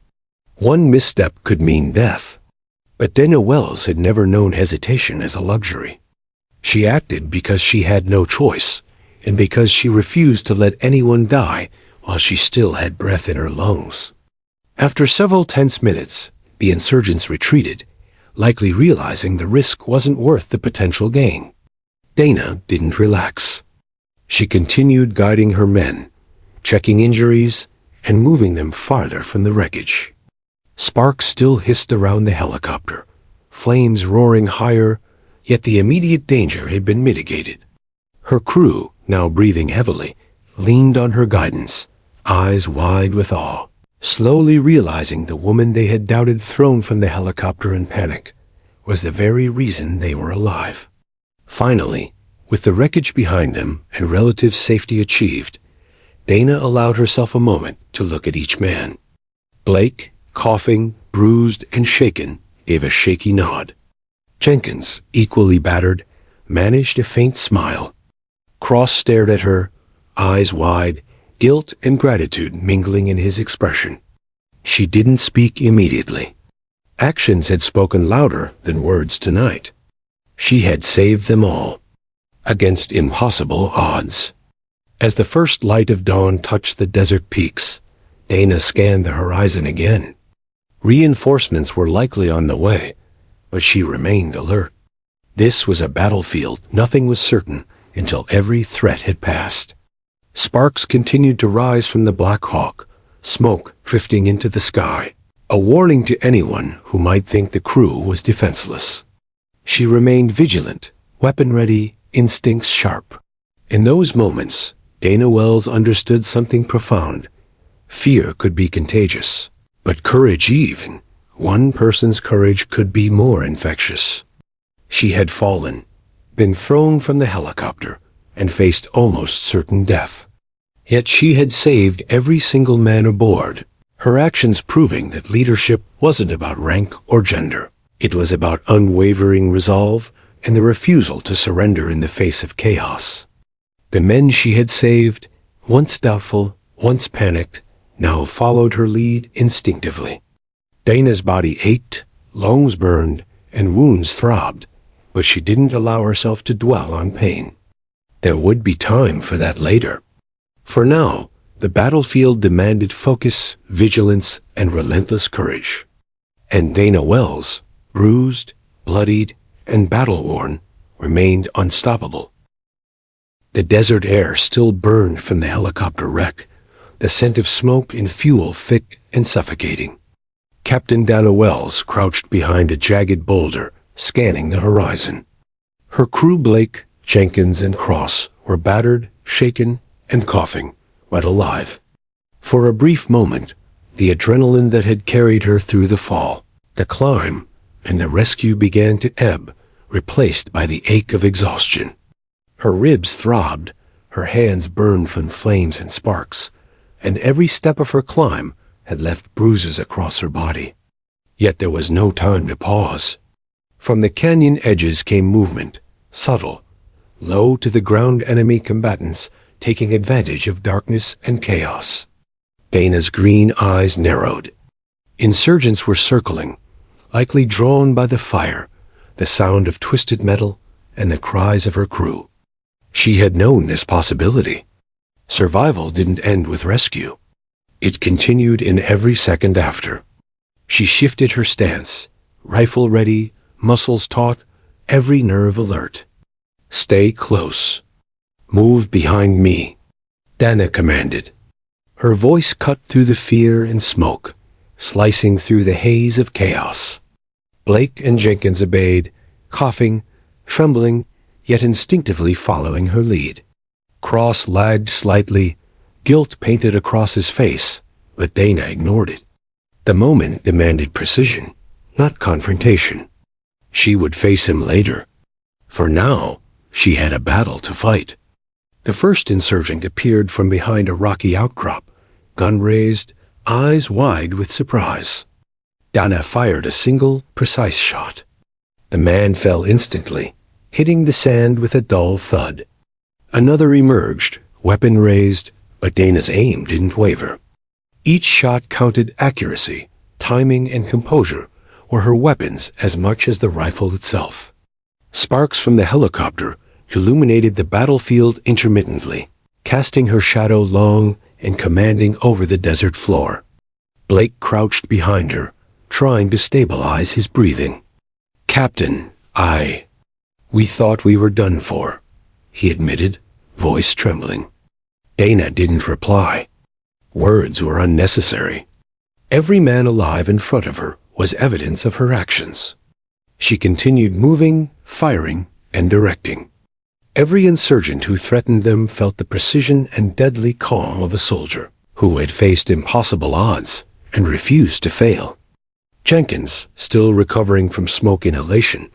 One misstep could mean death. But Dana Wells had never known hesitation as a luxury. She acted because she had no choice, and because she refused to let anyone die while she still had breath in her lungs. After several tense minutes, the insurgents retreated, likely realizing the risk wasn't worth the potential gain. Dana didn't relax. She continued guiding her men, checking injuries, and moving them farther from the wreckage. Sparks still hissed around the helicopter, flames roaring higher, yet the immediate danger had been mitigated. Her crew, now breathing heavily, leaned on her guidance, eyes wide with awe, slowly realizing the woman they had doubted thrown from the helicopter in panic was the very reason they were alive. Finally, with the wreckage behind them and relative safety achieved, Dana allowed herself a moment to look at each man. Blake, coughing, bruised, and shaken, gave a shaky nod. Jenkins, equally battered, managed a faint smile. Cross stared at her, eyes wide, guilt and gratitude mingling in his expression. She didn't speak immediately. Actions had spoken louder than words tonight. She had saved them all, against impossible odds. As the first light of dawn touched the desert peaks, Dana scanned the horizon again. Reinforcements were likely on the way, but she remained alert. This was a battlefield. Nothing was certain until every threat had passed. Sparks continued to rise from the Black Hawk, smoke drifting into the sky. a warning to anyone who might think the crew was defenseless. She remained vigilant, weapon ready, instincts sharp. In those moments, Dana Wells understood something profound. Fear could be contagious, but courage, even one person's courage, could be more infectious. She had fallen, been thrown from the helicopter, and faced almost certain death. Yet she had saved every single man aboard, her actions proving that leadership wasn't about rank or gender. It was about unwavering resolve and the refusal to surrender in the face of chaos. The men she had saved, once doubtful, once panicked, now followed her lead instinctively. Dana's body ached, lungs burned, and wounds throbbed, but she didn't allow herself to dwell on pain. There would be time for that later. For now, the battlefield demanded focus, vigilance, and relentless courage. And Dana Wells, bruised, bloodied, and battle-worn, remained unstoppable. The desert air still burned from the helicopter wreck, the scent of smoke and fuel thick and suffocating. Captain Dana Wells crouched behind a jagged boulder, scanning the horizon. Her crew, Blake, Jenkins, and Cross, were battered, shaken, and coughing, but alive. For a brief moment, the adrenaline that had carried her through the fall, the climb, and the rescue began to ebb, replaced by the ache of exhaustion. Her ribs throbbed, her hands burned from flames and sparks, and every step of her climb had left bruises across her body. Yet there was no time to pause. From the canyon edges came movement, subtle, low to the ground enemy combatants taking advantage of darkness and chaos. Dana's green eyes narrowed. Insurgents were circling, likely drawn by the fire, the sound of twisted metal, and the cries of her crew. She had known this possibility. Survival didn't end with rescue. It continued in every second after. She shifted her stance, rifle ready, muscles taut, every nerve alert. "Stay close. Move behind me," Dana commanded. Her voice cut through the fear and smoke, slicing through the haze of chaos. Blake and Jenkins obeyed, coughing, trembling, yet instinctively following her lead. Cross lagged slightly, guilt painted across his face, but Dana ignored it. The moment demanded precision, not confrontation. She would face him later. For now, she had a battle to fight. The first insurgent appeared from behind a rocky outcrop, gun raised, eyes wide with surprise. Dana fired a single, precise shot. The man fell instantly, hitting the sand with a dull thud. Another emerged, weapon raised, but Dana's aim didn't waver. Each shot counted. Accuracy, timing, and composure were her weapons as much as the rifle itself. Sparks from the helicopter illuminated the battlefield intermittently, casting her shadow long and commanding over the desert floor. Blake crouched behind her, trying to stabilize his breathing. "Captain, we thought we were done for," he admitted, voice trembling. Dana didn't reply. Words were unnecessary. Every man alive in front of her was evidence of her actions. She continued moving, firing, and directing. Every insurgent who threatened them felt the precision and deadly calm of a soldier who had faced impossible odds and refused to fail. Jenkins, still recovering from smoke inhalation,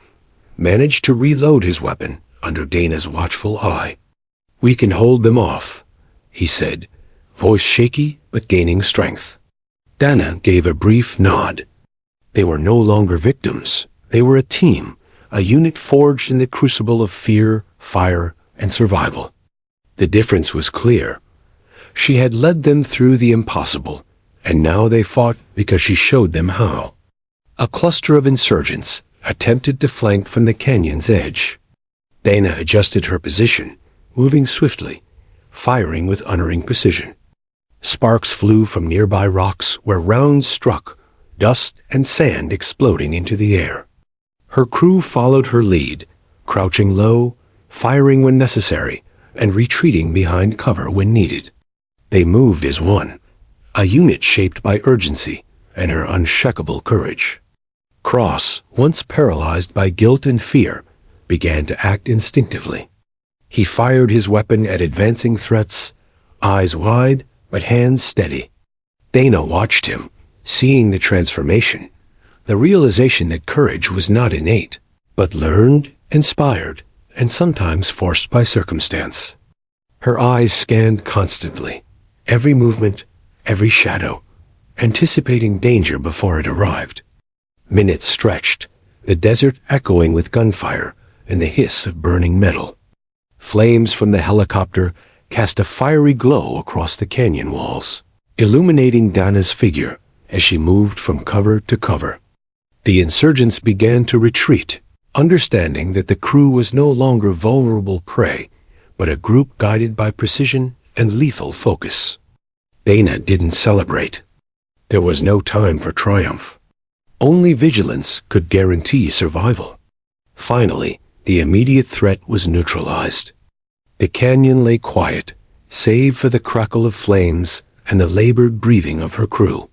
managed to reload his weapon under Dana's watchful eye. "We can hold them off," he said, voice shaky but gaining strength. Dana gave a brief nod. They were no longer victims. They were a team, a unit forged in the crucible of fear, fire, and survival. The difference was clear. She had led them through the impossible, and now they fought because she showed them how. A cluster of insurgents attempted to flank from the canyon's edge. Dana adjusted her position, moving swiftly, firing with unerring precision. Sparks flew from nearby rocks where rounds struck, dust and sand exploding into the air. Her crew followed her lead, crouching low, firing when necessary, and retreating behind cover when needed. They moved as one, a unit shaped by urgency, and her unshakable courage. Cross, once paralyzed by guilt and fear, began to act instinctively. He fired his weapon at advancing threats, eyes wide but hands steady. Dana watched him, seeing the transformation, the realization that courage was not innate, but learned, inspired, and sometimes forced by circumstance. Her eyes scanned constantly, every movement, every shadow, anticipating danger before it arrived. Minutes stretched, the desert echoing with gunfire and the hiss of burning metal. Flames from the helicopter cast a fiery glow across the canyon walls, illuminating Dana's figure as she moved from cover to cover. The insurgents began to retreat, understanding that the crew was no longer vulnerable prey, but a group guided by precision and lethal focus. Dana didn't celebrate. There was no time for triumph. Only vigilance could guarantee survival. Finally, the immediate threat was neutralized. The canyon lay quiet, save for the crackle of flames and the labored breathing of her crew.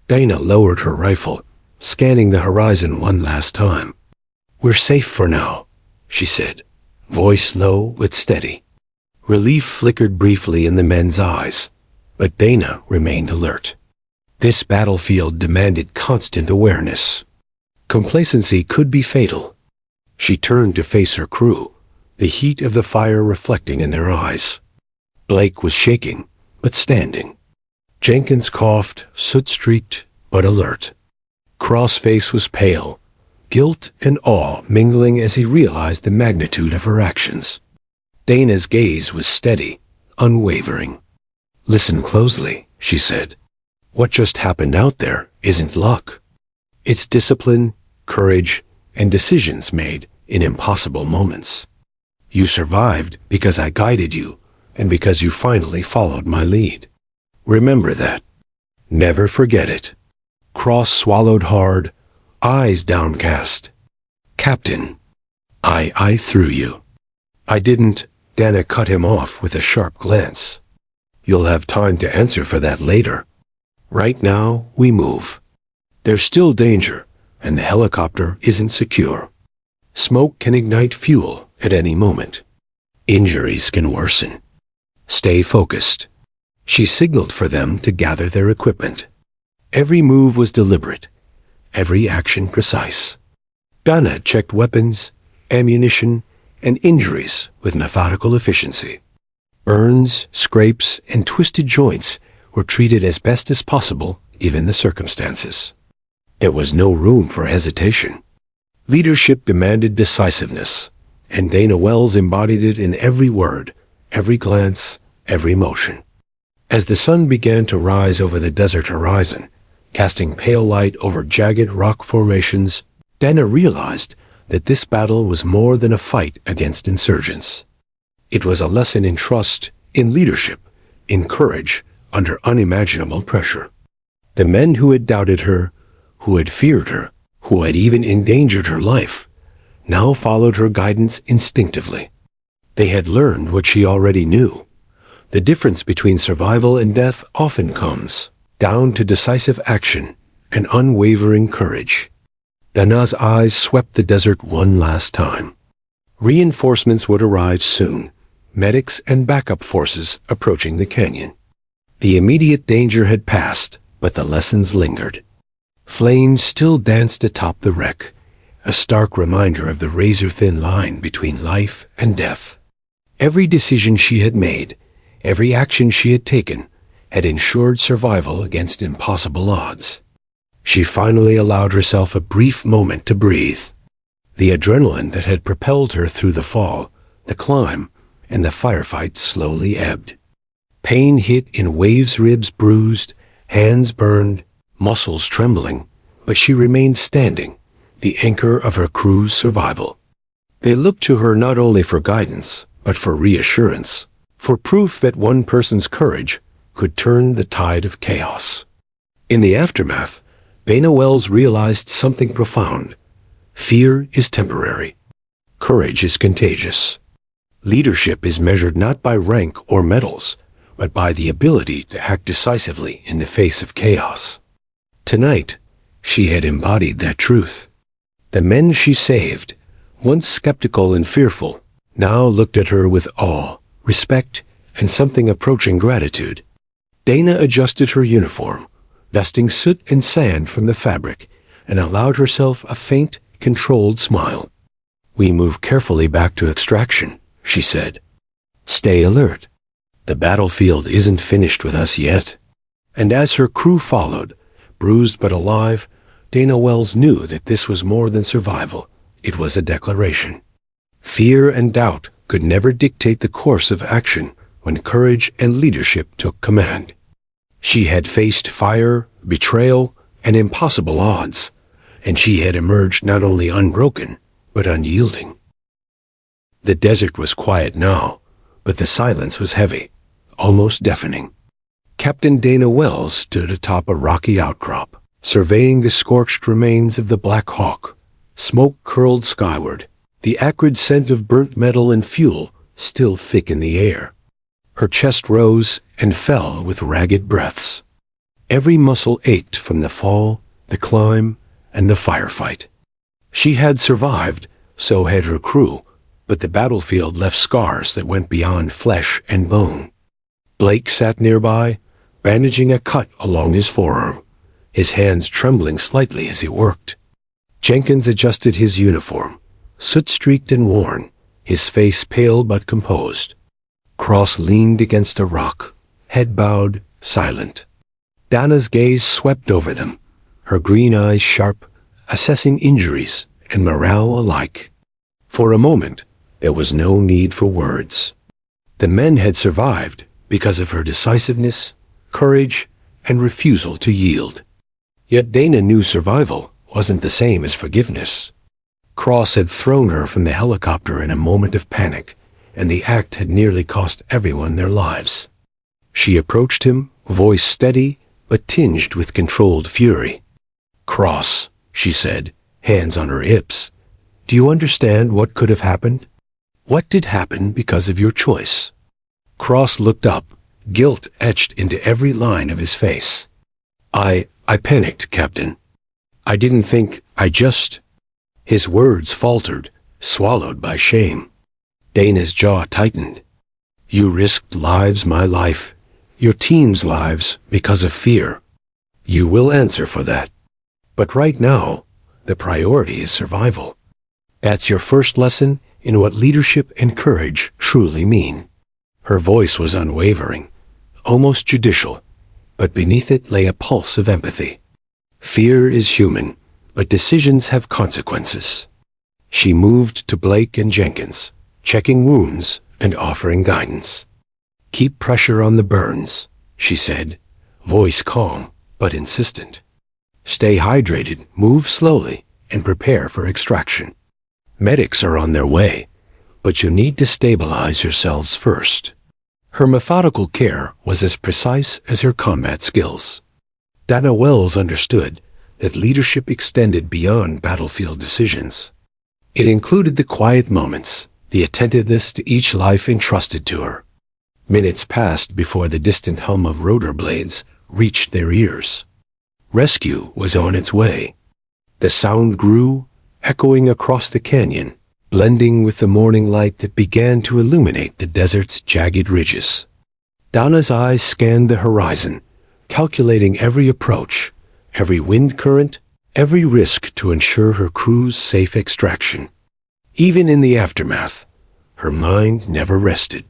Dana lowered her rifle, scanning the horizon one last time. "We're safe for now," she said, voice low but steady. Relief flickered briefly in the men's eyes, but Dana remained alert. This battlefield demanded constant awareness. Complacency could be fatal. She turned to face her crew, the heat of the fire reflecting in their eyes. Blake was shaking, but standing. Jenkins coughed, soot-streaked, but alert. Crossface was pale, guilt and awe mingling as he realized the magnitude of her actions. Dana's gaze was steady, unwavering. "Listen closely," she said. "What just happened out there isn't luck. It's discipline, courage, and decisions made in impossible moments. You survived because I guided you, and because you finally followed my lead. Remember that. Never forget it." Cross swallowed hard, eyes downcast. "Captain, I threw you." "I didn't," Dana cut him off with a sharp glance. "You'll have time to answer for that later. Right now, we move. There's still danger, and the helicopter isn't secure. Smoke can ignite fuel at any moment. Injuries can worsen. Stay focused." She signaled for them to gather their equipment. Every move was deliberate, every action precise. Dana checked weapons, ammunition, and injuries with methodical efficiency. Burns, scrapes, and twisted joints were treated as best as possible, given the circumstances. There was no room for hesitation. Leadership demanded decisiveness, and Dana Wells embodied it in every word, every glance, every motion. As the sun began to rise over the desert horizon, casting pale light over jagged rock formations, Dana realized that this battle was more than a fight against insurgents. It was a lesson in trust, in leadership, in courage under unimaginable pressure. The men who had doubted her, who had feared her, who had even endangered her life, now followed her guidance instinctively. They had learned what she already knew. The difference between survival and death often comes down to decisive action and unwavering courage. Dana's eyes swept the desert one last time. Reinforcements would arrive soon, medics and backup forces approaching the canyon. The immediate danger had passed, but the lessons lingered. Flames still danced atop the wreck, a stark reminder of the razor-thin line between life and death. Every decision she had made, every action she had taken, had ensured survival against impossible odds. She finally allowed herself a brief moment to breathe. The adrenaline that had propelled her through the fall, the climb, and the firefight slowly ebbed. Pain hit in waves, ribs bruised, hands burned, muscles trembling, but she remained standing, the anchor of her crew's survival. They looked to her not only for guidance, but for reassurance, for proof that one person's courage could turn the tide of chaos. In the aftermath, Dana Wells realized something profound. Fear is temporary. Courage is contagious. Leadership is measured not by rank or medals, but by the ability to act decisively in the face of chaos. Tonight, she had embodied that truth. The men she saved, once skeptical and fearful, now looked at her with awe, respect, and something approaching gratitude. Dana adjusted her uniform, dusting soot and sand from the fabric, and allowed herself a faint, controlled smile. "We move carefully back to extraction," she said. "Stay alert. The battlefield isn't finished with us yet." And as her crew followed, bruised but alive, Dana Wells knew that this was more than survival. It was a declaration. Fear and doubt could never dictate the course of action when courage and leadership took command. She had faced fire, betrayal, and impossible odds, and she had emerged not only unbroken, but unyielding. The desert was quiet now, but the silence was heavy, almost deafening. Captain Dana Wells stood atop a rocky outcrop, surveying the scorched remains of the Black Hawk. Smoke curled skyward, the acrid scent of burnt metal and fuel still thick in the air. Her chest rose and fell with ragged breaths. Every muscle ached from the fall, the climb, and the firefight. She had survived, so had her crew, but the battlefield left scars that went beyond flesh and bone. Blake sat nearby, bandaging a cut along his forearm, his hands trembling slightly as he worked. Jenkins adjusted his uniform, soot-streaked and worn, his face pale but composed. Cross leaned against a rock, head bowed, silent. Dana's gaze swept over them, her green eyes sharp, assessing injuries and morale alike. For a moment, there was no need for words. The men had survived because of her decisiveness, courage, and refusal to yield. Yet Dana knew survival wasn't the same as forgiveness. Cross had thrown her from the helicopter in a moment of panic, and the act had nearly cost everyone their lives. She approached him, voice steady, but tinged with controlled fury. "Cross," she said, hands on her hips, "do you understand what could have happened? What did happen because of your choice?" Cross looked up, guilt etched into every line of his face. I panicked, Captain. I didn't think, His words faltered, swallowed by shame. Dana's jaw tightened. "You risked lives, my life, your team's lives, because of fear. You will answer for that. But right now, the priority is survival. That's your first lesson in what leadership and courage truly mean." Her voice was unwavering, almost judicial, but beneath it lay a pulse of empathy. Fear is human, but decisions have consequences. She moved to Blake and Jenkins, checking wounds and offering guidance. "Keep pressure on the burns," she said, voice calm but insistent. "Stay hydrated, move slowly, and prepare for extraction. Medics are on their way, but you need to stabilize yourselves first." Her methodical care was as precise as her combat skills. Dana Wells understood that leadership extended beyond battlefield decisions. It included the quiet moments, the attentiveness to each life entrusted to her. Minutes passed before the distant hum of rotor blades reached their ears. Rescue was on its way. The sound grew, echoing across the canyon, blending with the morning light that began to illuminate the desert's jagged ridges. Dana's eyes scanned the horizon, calculating every approach, every wind current, every risk to ensure her crew's safe extraction. Even in the aftermath, her mind never rested.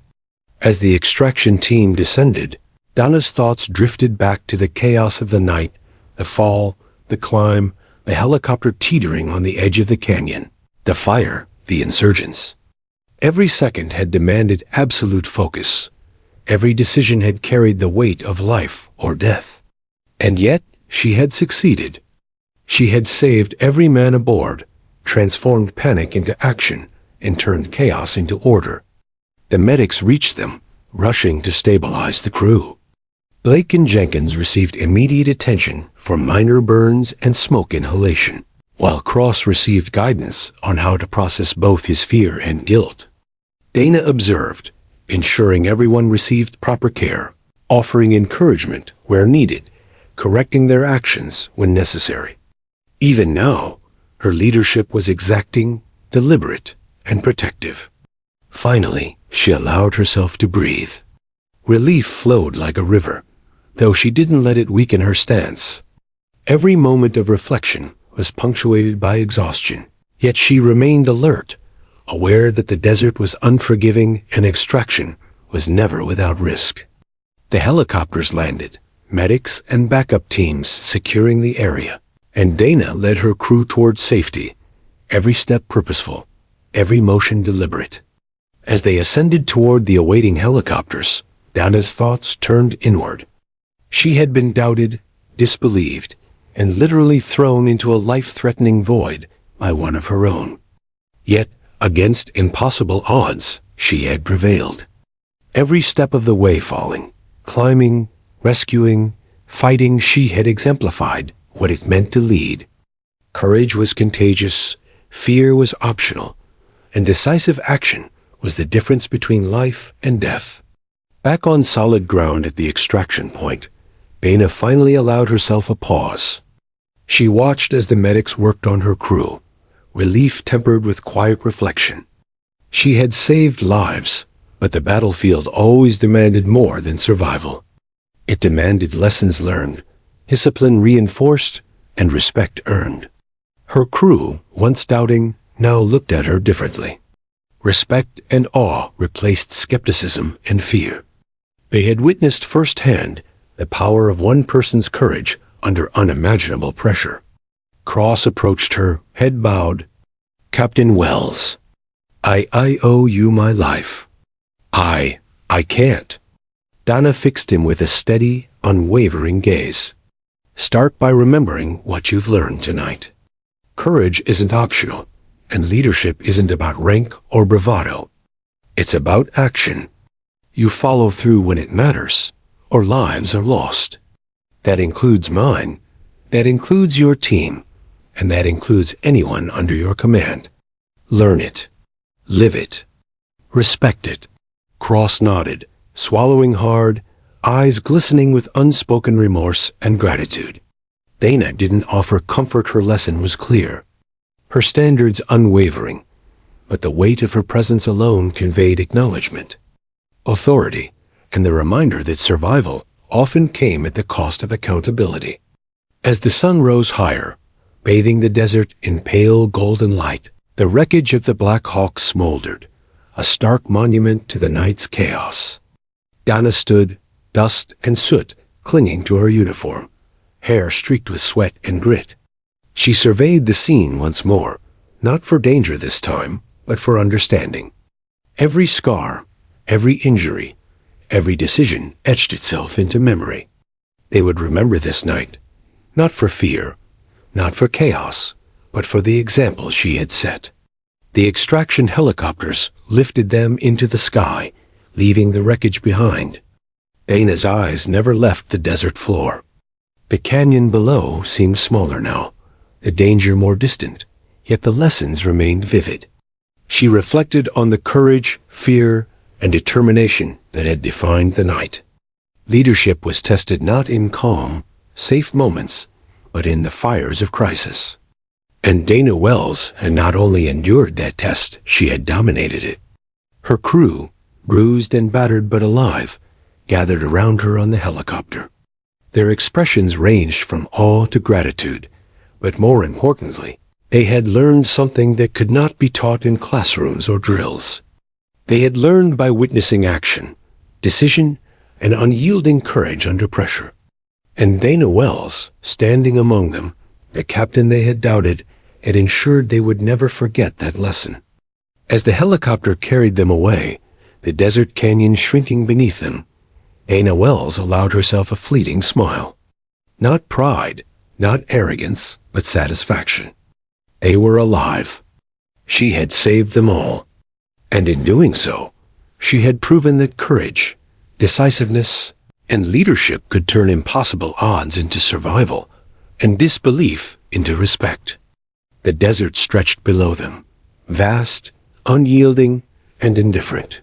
As the extraction team descended, Dana's thoughts drifted back to the chaos of the night, the fall, the climb, the helicopter teetering on the edge of the canyon, the fire, the insurgents. Every second had demanded absolute focus. Every decision had carried the weight of life or death. And yet, she had succeeded. She had saved every man aboard, transformed panic into action, and turned chaos into order. The medics reached them, rushing to stabilize the crew. Blake and Jenkins received immediate attention for minor burns and smoke inhalation, while Cross received guidance on how to process both his fear and guilt. Dana observed, ensuring everyone received proper care, offering encouragement where needed, correcting their actions when necessary. Even now, her leadership was exacting, deliberate, and protective. Finally, she allowed herself to breathe. Relief flowed like a river, though she didn't let it weaken her stance. Every moment of reflection was punctuated by exhaustion, yet she remained alert, aware that the desert was unforgiving and extraction was never without risk. The helicopters landed, medics and backup teams securing the area, and Dana led her crew toward safety, every step purposeful, every motion deliberate. As they ascended toward the awaiting helicopters, Dana's thoughts turned inward. She had been doubted, disbelieved, and literally thrown into a life-threatening void by one of her own. Yet, against impossible odds, she had prevailed. Every step of the way falling, climbing, rescuing, fighting, she had exemplified what it meant to lead. Courage was contagious, fear was optional, and decisive action was the difference between life and death. Back on solid ground at the extraction point, Dana finally allowed herself a pause. She watched as the medics worked on her crew, relief tempered with quiet reflection. She had saved lives, but the battlefield always demanded more than survival. It demanded lessons learned, discipline reinforced, and respect earned. Her crew, once doubting, now looked at her differently. Respect and awe replaced skepticism and fear. They had witnessed firsthand the power of one person's courage under unimaginable pressure. Cross approached her, head bowed. "Captain Wells, I owe you my life." I can't." Dana fixed him with a steady, unwavering gaze. "Start by remembering what you've learned tonight. Courage isn't optional, and leadership isn't about rank or bravado. It's about action. You follow through when it matters, or lives are lost. That includes mine, that includes your team, and that includes anyone under your command. Learn it. Live it. Respect it." Cross nodded, swallowing hard, eyes glistening with unspoken remorse and gratitude. Dana didn't offer comfort. Her lesson was clear. Her standards unwavering, but the weight of her presence alone conveyed acknowledgement, authority, and the reminder that survival often came at the cost of accountability. As the sun rose higher, bathing the desert in pale golden light, the wreckage of the Black Hawk smoldered, a stark monument to the night's chaos. Dana stood, dust and soot clinging to her uniform, hair streaked with sweat and grit. She surveyed the scene once more, not for danger this time, but for understanding. Every scar, every injury, every decision etched itself into memory. They would remember this night, not for fear, not for chaos, but for the example she had set. The extraction helicopters lifted them into the sky, leaving the wreckage behind. Dana's eyes never left the desert floor. The canyon below seemed smaller now, the danger more distant, yet the lessons remained vivid. She reflected on the courage, fear, and determination that had defined the night. Leadership was tested not in calm, safe moments, but in the fires of crisis. And Dana Wells had not only endured that test, she had dominated it. Her crew, bruised and battered but alive, gathered around her on the helicopter. Their expressions ranged from awe to gratitude, but more importantly, they had learned something that could not be taught in classrooms or drills. They had learned by witnessing action, decision, and unyielding courage under pressure. And Dana Wells, standing among them, the captain they had doubted, had ensured they would never forget that lesson. As the helicopter carried them away, the desert canyon shrinking beneath them, Dana Wells allowed herself a fleeting smile. Not pride, not arrogance, but satisfaction. They were alive. She had saved them all. And in doing so, she had proven that courage, decisiveness, and leadership could turn impossible odds into survival, and disbelief into respect. The desert stretched below them, vast, unyielding, and indifferent.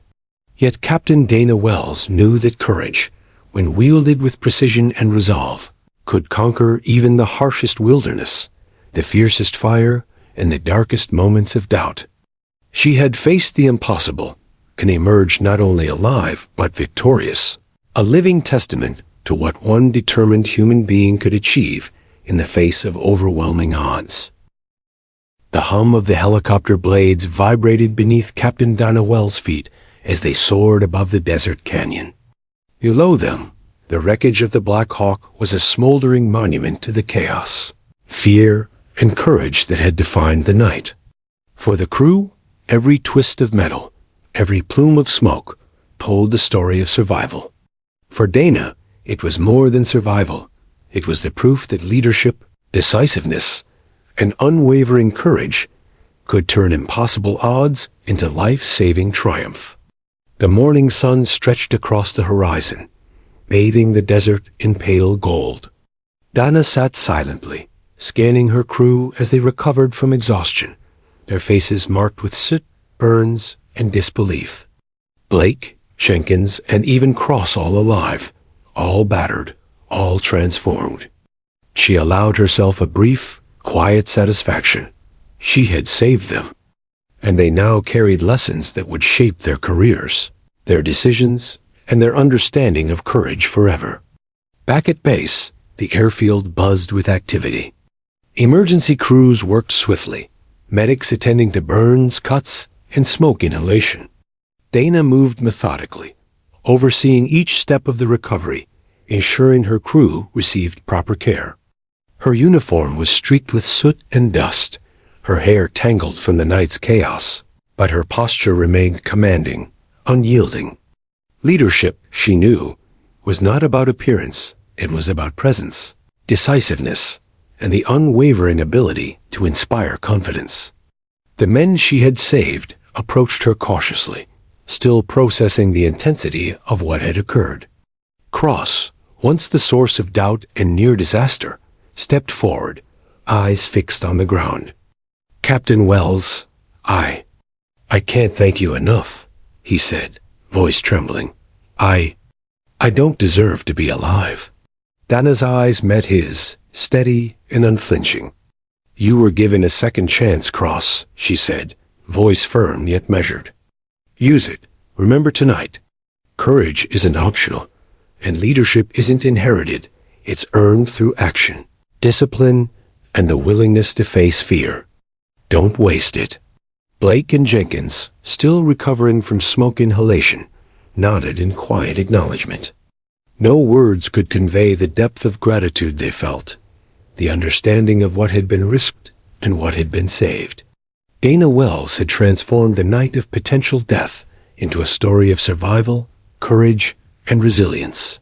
Yet Captain Dana Wells knew that courage, when wielded with precision and resolve, could conquer even the harshest wilderness, the fiercest fire, and the darkest moments of doubt. She had faced the impossible and emerged not only alive but victorious, a living testament to what one determined human being could achieve in the face of overwhelming odds. The hum of the helicopter blades vibrated beneath Captain Dana Wells' feet as they soared above the desert canyon. Below them, the wreckage of the Black Hawk was a smoldering monument to the chaos, fear, and courage that had defined the night. For the crew, every twist of metal, every plume of smoke, told the story of survival. For Dana, it was more than survival. It was the proof that leadership, decisiveness, and unwavering courage could turn impossible odds into life-saving triumph. The morning sun stretched across the horizon, bathing the desert in pale gold. Dana sat silently, scanning her crew as they recovered from exhaustion, their faces marked with soot, burns, and disbelief. Blake, Jenkins, and even Cross all alive, all battered, all transformed. She allowed herself a brief, quiet satisfaction. She had saved them, and they now carried lessons that would shape their careers, their decisions, and their understanding of courage forever. Back at base, the airfield buzzed with activity. Emergency crews worked swiftly, medics attending to burns, cuts, and smoke inhalation. Dana moved methodically, overseeing each step of the recovery, ensuring her crew received proper care. Her uniform was streaked with soot and dust, her hair tangled from the night's chaos, but her posture remained commanding, unyielding. Leadership, she knew, was not about appearance, it was about presence, decisiveness, and the unwavering ability to inspire confidence. The men she had saved approached her cautiously, still processing the intensity of what had occurred. Cross, once the source of doubt and near disaster, stepped forward, eyes fixed on the ground. "Captain Wells, I can't thank you enough," he said, voice trembling. I don't deserve to be alive." Dana's eyes met his, steady and unflinching. "You were given a second chance, Cross," she said, voice firm yet measured. "Use it. Remember tonight. Courage isn't optional, and leadership isn't inherited. It's earned through action, discipline, and the willingness to face fear. Don't waste it." Blake and Jenkins, still recovering from smoke inhalation, nodded in quiet acknowledgement. No words could convey the depth of gratitude they felt, the understanding of what had been risked and what had been saved. Dana Wells had transformed a night of potential death into a story of survival, courage, and resilience.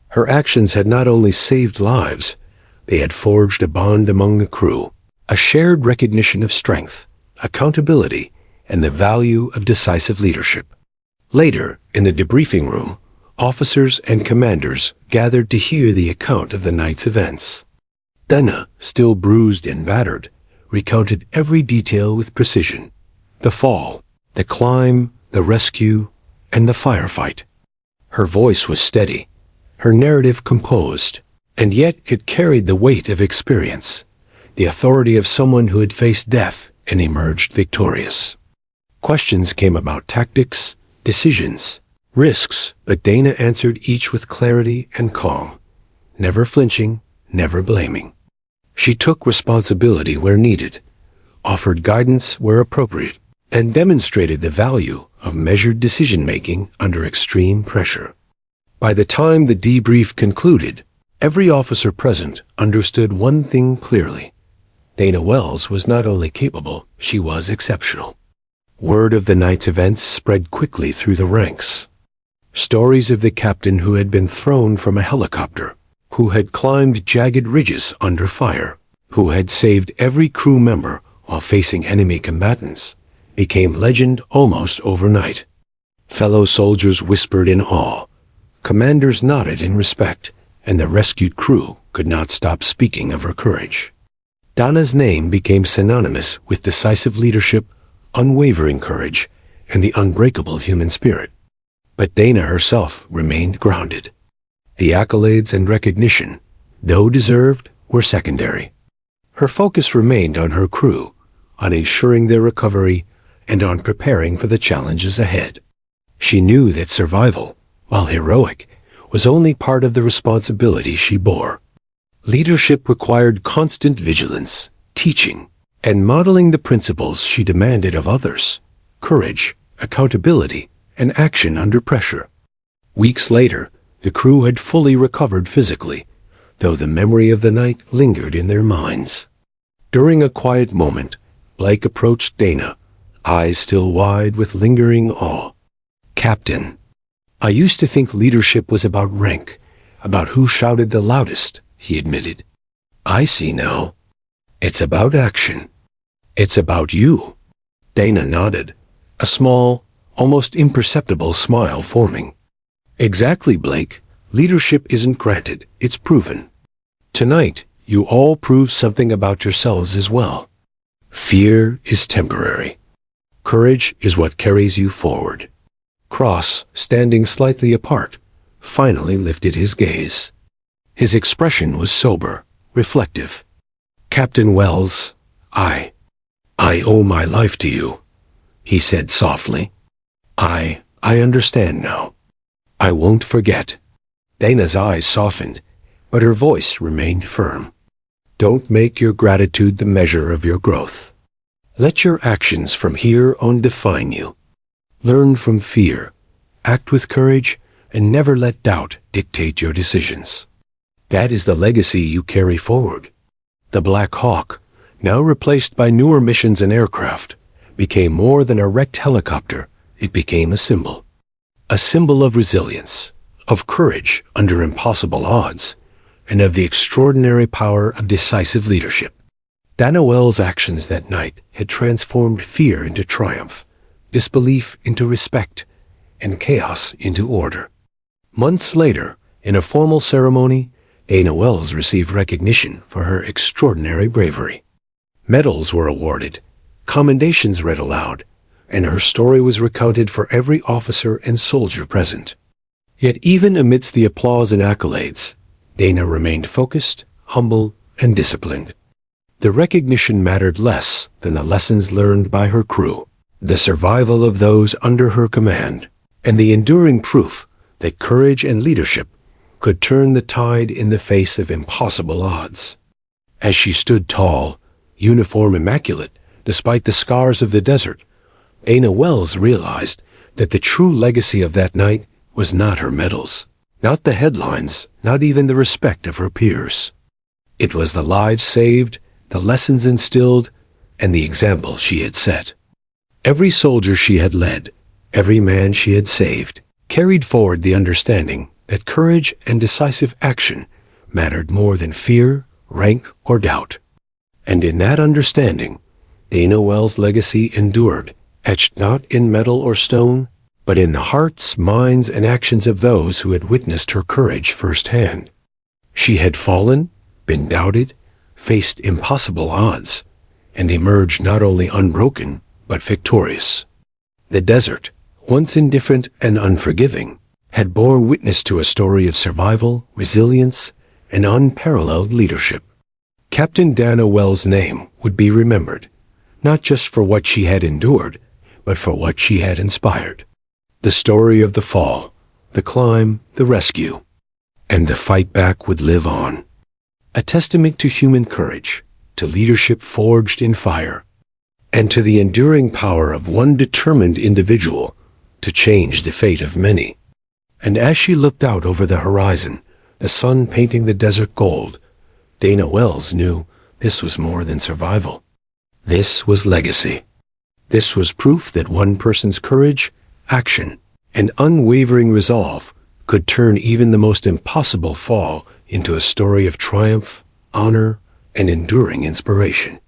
Her actions had not only saved lives, they had forged a bond among the crew, a shared recognition of strength, accountability, and the value of decisive leadership. Later, in the debriefing room, officers and commanders gathered to hear the account of the night's events. Dana, still bruised and battered, recounted every detail with precision. The fall, the climb, the rescue, and the firefight. Her voice was steady, her narrative composed, and yet it carried the weight of experience, the authority of someone who had faced death and emerged victorious. Questions came about tactics, decisions, risks, but Dana answered each with clarity and calm, never flinching, never blaming. She took responsibility where needed, offered guidance where appropriate, and demonstrated the value of measured decision-making under extreme pressure. By the time the debrief concluded, every officer present understood one thing clearly. Dana Wells was not only capable, she was exceptional. Word of the night's events spread quickly through the ranks. Stories of the captain who had been thrown from a helicopter, who had climbed jagged ridges under fire, who had saved every crew member while facing enemy combatants, became legend almost overnight. Fellow soldiers whispered in awe, commanders nodded in respect, and the rescued crew could not stop speaking of her courage. Dana's name became synonymous with decisive leadership, unwavering courage, and the unbreakable human spirit. But Dana herself remained grounded. The accolades and recognition, though deserved, were secondary. Her focus remained on her crew, on ensuring their recovery, and on preparing for the challenges ahead. She knew that survival, while heroic, was only part of the responsibility she bore. Leadership required constant vigilance, teaching, and modeling the principles she demanded of others: courage, accountability, and action under pressure. Weeks later, the crew had fully recovered physically, though the memory of the night lingered in their minds. During a quiet moment, Blake approached Dana, eyes still wide with lingering awe. "Captain, I used to think leadership was about rank, about who shouted the loudest," he admitted. "I see now. It's about action. It's about you." Dana nodded, a small, almost imperceptible smile forming. "Exactly, Blake. Leadership isn't granted, it's proven. Tonight, you all proved something about yourselves as well. Fear is temporary. Courage is what carries you forward." Cross, standing slightly apart, finally lifted his gaze. His expression was sober, reflective. "Captain Wells, I owe my life to you," he said softly. I understand now. I won't forget." Dana's eyes softened, but her voice remained firm. "Don't make your gratitude the measure of your growth. Let your actions from here on define you. Learn from fear, act with courage, and never let doubt dictate your decisions. That is the legacy you carry forward." The Black Hawk, now replaced by newer missions and aircraft, became more than a wrecked helicopter. It became a symbol. A symbol of resilience, of courage under impossible odds, and of the extraordinary power of decisive leadership. Dana Wells' actions that night had transformed fear into triumph, disbelief into respect, and chaos into order. Months later, in a formal ceremony, Dana Wells received recognition for her extraordinary bravery. Medals were awarded, commendations read aloud, and her story was recounted for every officer and soldier present. Yet even amidst the applause and accolades, Dana remained focused, humble, and disciplined. The recognition mattered less than the lessons learned by her crew, the survival of those under her command, and the enduring proof that courage and leadership could turn the tide in the face of impossible odds. As she stood tall, uniform immaculate, despite the scars of the desert, Dana Wells realized that the true legacy of that night was not her medals, not the headlines, not even the respect of her peers. It was the lives saved, the lessons instilled, and the example she had set. Every soldier she had led, every man she had saved, carried forward the understanding that courage and decisive action mattered more than fear, rank, or doubt. And in that understanding, Dana Wells' legacy endured, etched not in metal or stone, but in the hearts, minds, and actions of those who had witnessed her courage firsthand. She had fallen, been doubted, faced impossible odds, and emerged not only unbroken, but victorious. The desert, once indifferent and unforgiving, had borne witness to a story of survival, resilience, and unparalleled leadership. Captain Dana Wells' name would be remembered, not just for what she had endured, but for what she had inspired. The story of the fall, the climb, the rescue, and the fight back would live on. A testament to human courage, to leadership forged in fire, and to the enduring power of one determined individual to change the fate of many. And as she looked out over the horizon, the sun painting the desert gold, Dana Wells knew this was more than survival. This was legacy. This was proof that one person's courage, action, and unwavering resolve could turn even the most impossible fall into a story of triumph, honor, and enduring inspiration.